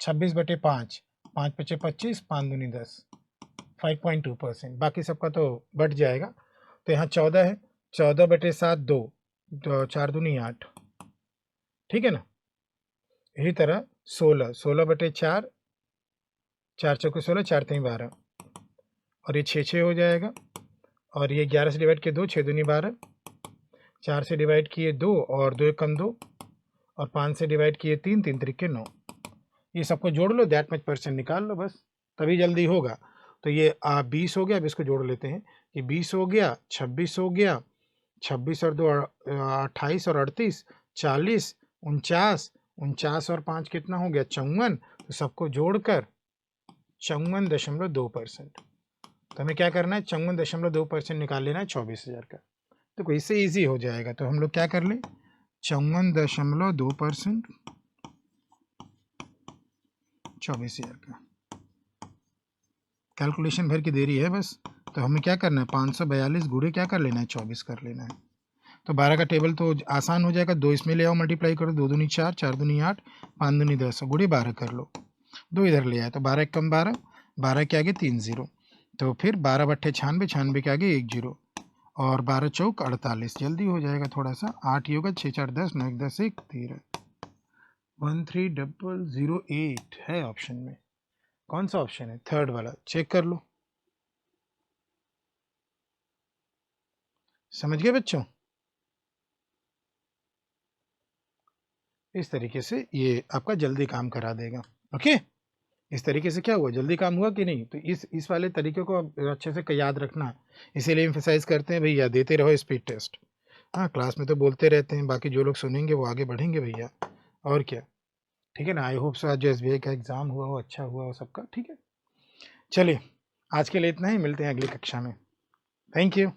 26/5, 5 5 25, 5 दूनी 10, 5.2%। बाकी सबका तो बढ़ जाएगा। तो यहाँ 14 है, 14/7 2, 4 दूनी 8, ठीक है ना। इसी तरह 16, 16/4, 4 चौके 16, 4 3 12, और ये 6 6 हो जाएगा। और ये 11 से डिवाइड किए 2, 6 दूनी 12, 4 से डिवाइड किए 2, और 2 1 कम 2, और 5 से डिवाइड किए 3, 3 3 9। ये सबको जोड़ लो, दैट मच परसेंट निकाल लो, बस तभी जल्दी होगा। तो ये 20 हो गया। अब इसको जोड़ लेते हैं कि 20 हो गया, 26 हो गया, 26 और 2 28, और 38 40, 49, 49 और 5 कितना हो गया, 54। तो सबको जोड़कर 54.2%। तो हमें क्या करना है, 54.2% निकाल लेना है 24,000 का। तो इससे ईजी हो जाएगा। तो हम लोग क्या कर लें, 54.2% 24,000 का कैलकुलेशन भर की देरी है बस। तो हमें क्या करना है, 542 गुणे क्या कर लेना है, 24 कर लेना है। तो 12 का टेबल तो आसान हो जाएगा, 2 इसमें ले आओ, मल्टीप्लाई करो, 2 दूनी 4, 4 दूनी 8, 5 दूनी 10, गुणे 12 कर लो, 2 इधर ले आए, तो 12 एक कम 12, 12 के आगे 3 0, तो फिर 12 बट्ठे 96, 96 के आगे 1 0, और 12 चौक 48, जल्दी हो जाएगा थोड़ा सा, 8 होगा, 6 4 10, 9 1 10 1 13, 13008 है ऑप्शन में। कौन सा ऑप्शन है, थर्ड वाला, चेक कर लो। समझ गए बच्चों? इस तरीके से ये आपका जल्दी काम करा देगा। ओके, इस तरीके से क्या हुआ, जल्दी काम हुआ कि नहीं? तो इस वाले तरीके को अच्छे से याद रखना, इसीलिए एम्फेसाइज करते हैं भैया, देते रहो स्पीड टेस्ट। हाँ, क्लास में तो बोलते रहते हैं, बाकी जो लोग सुनेंगे वो आगे बढ़ेंगे भैया, और क्या। ठीक है ना, आई होप सो आज जो SBI का एग्ज़ाम हुआ वो अच्छा हुआ हो सबका। ठीक है, चलिए आज के लिए इतना ही, मिलते हैं अगली कक्षा में। Thank you.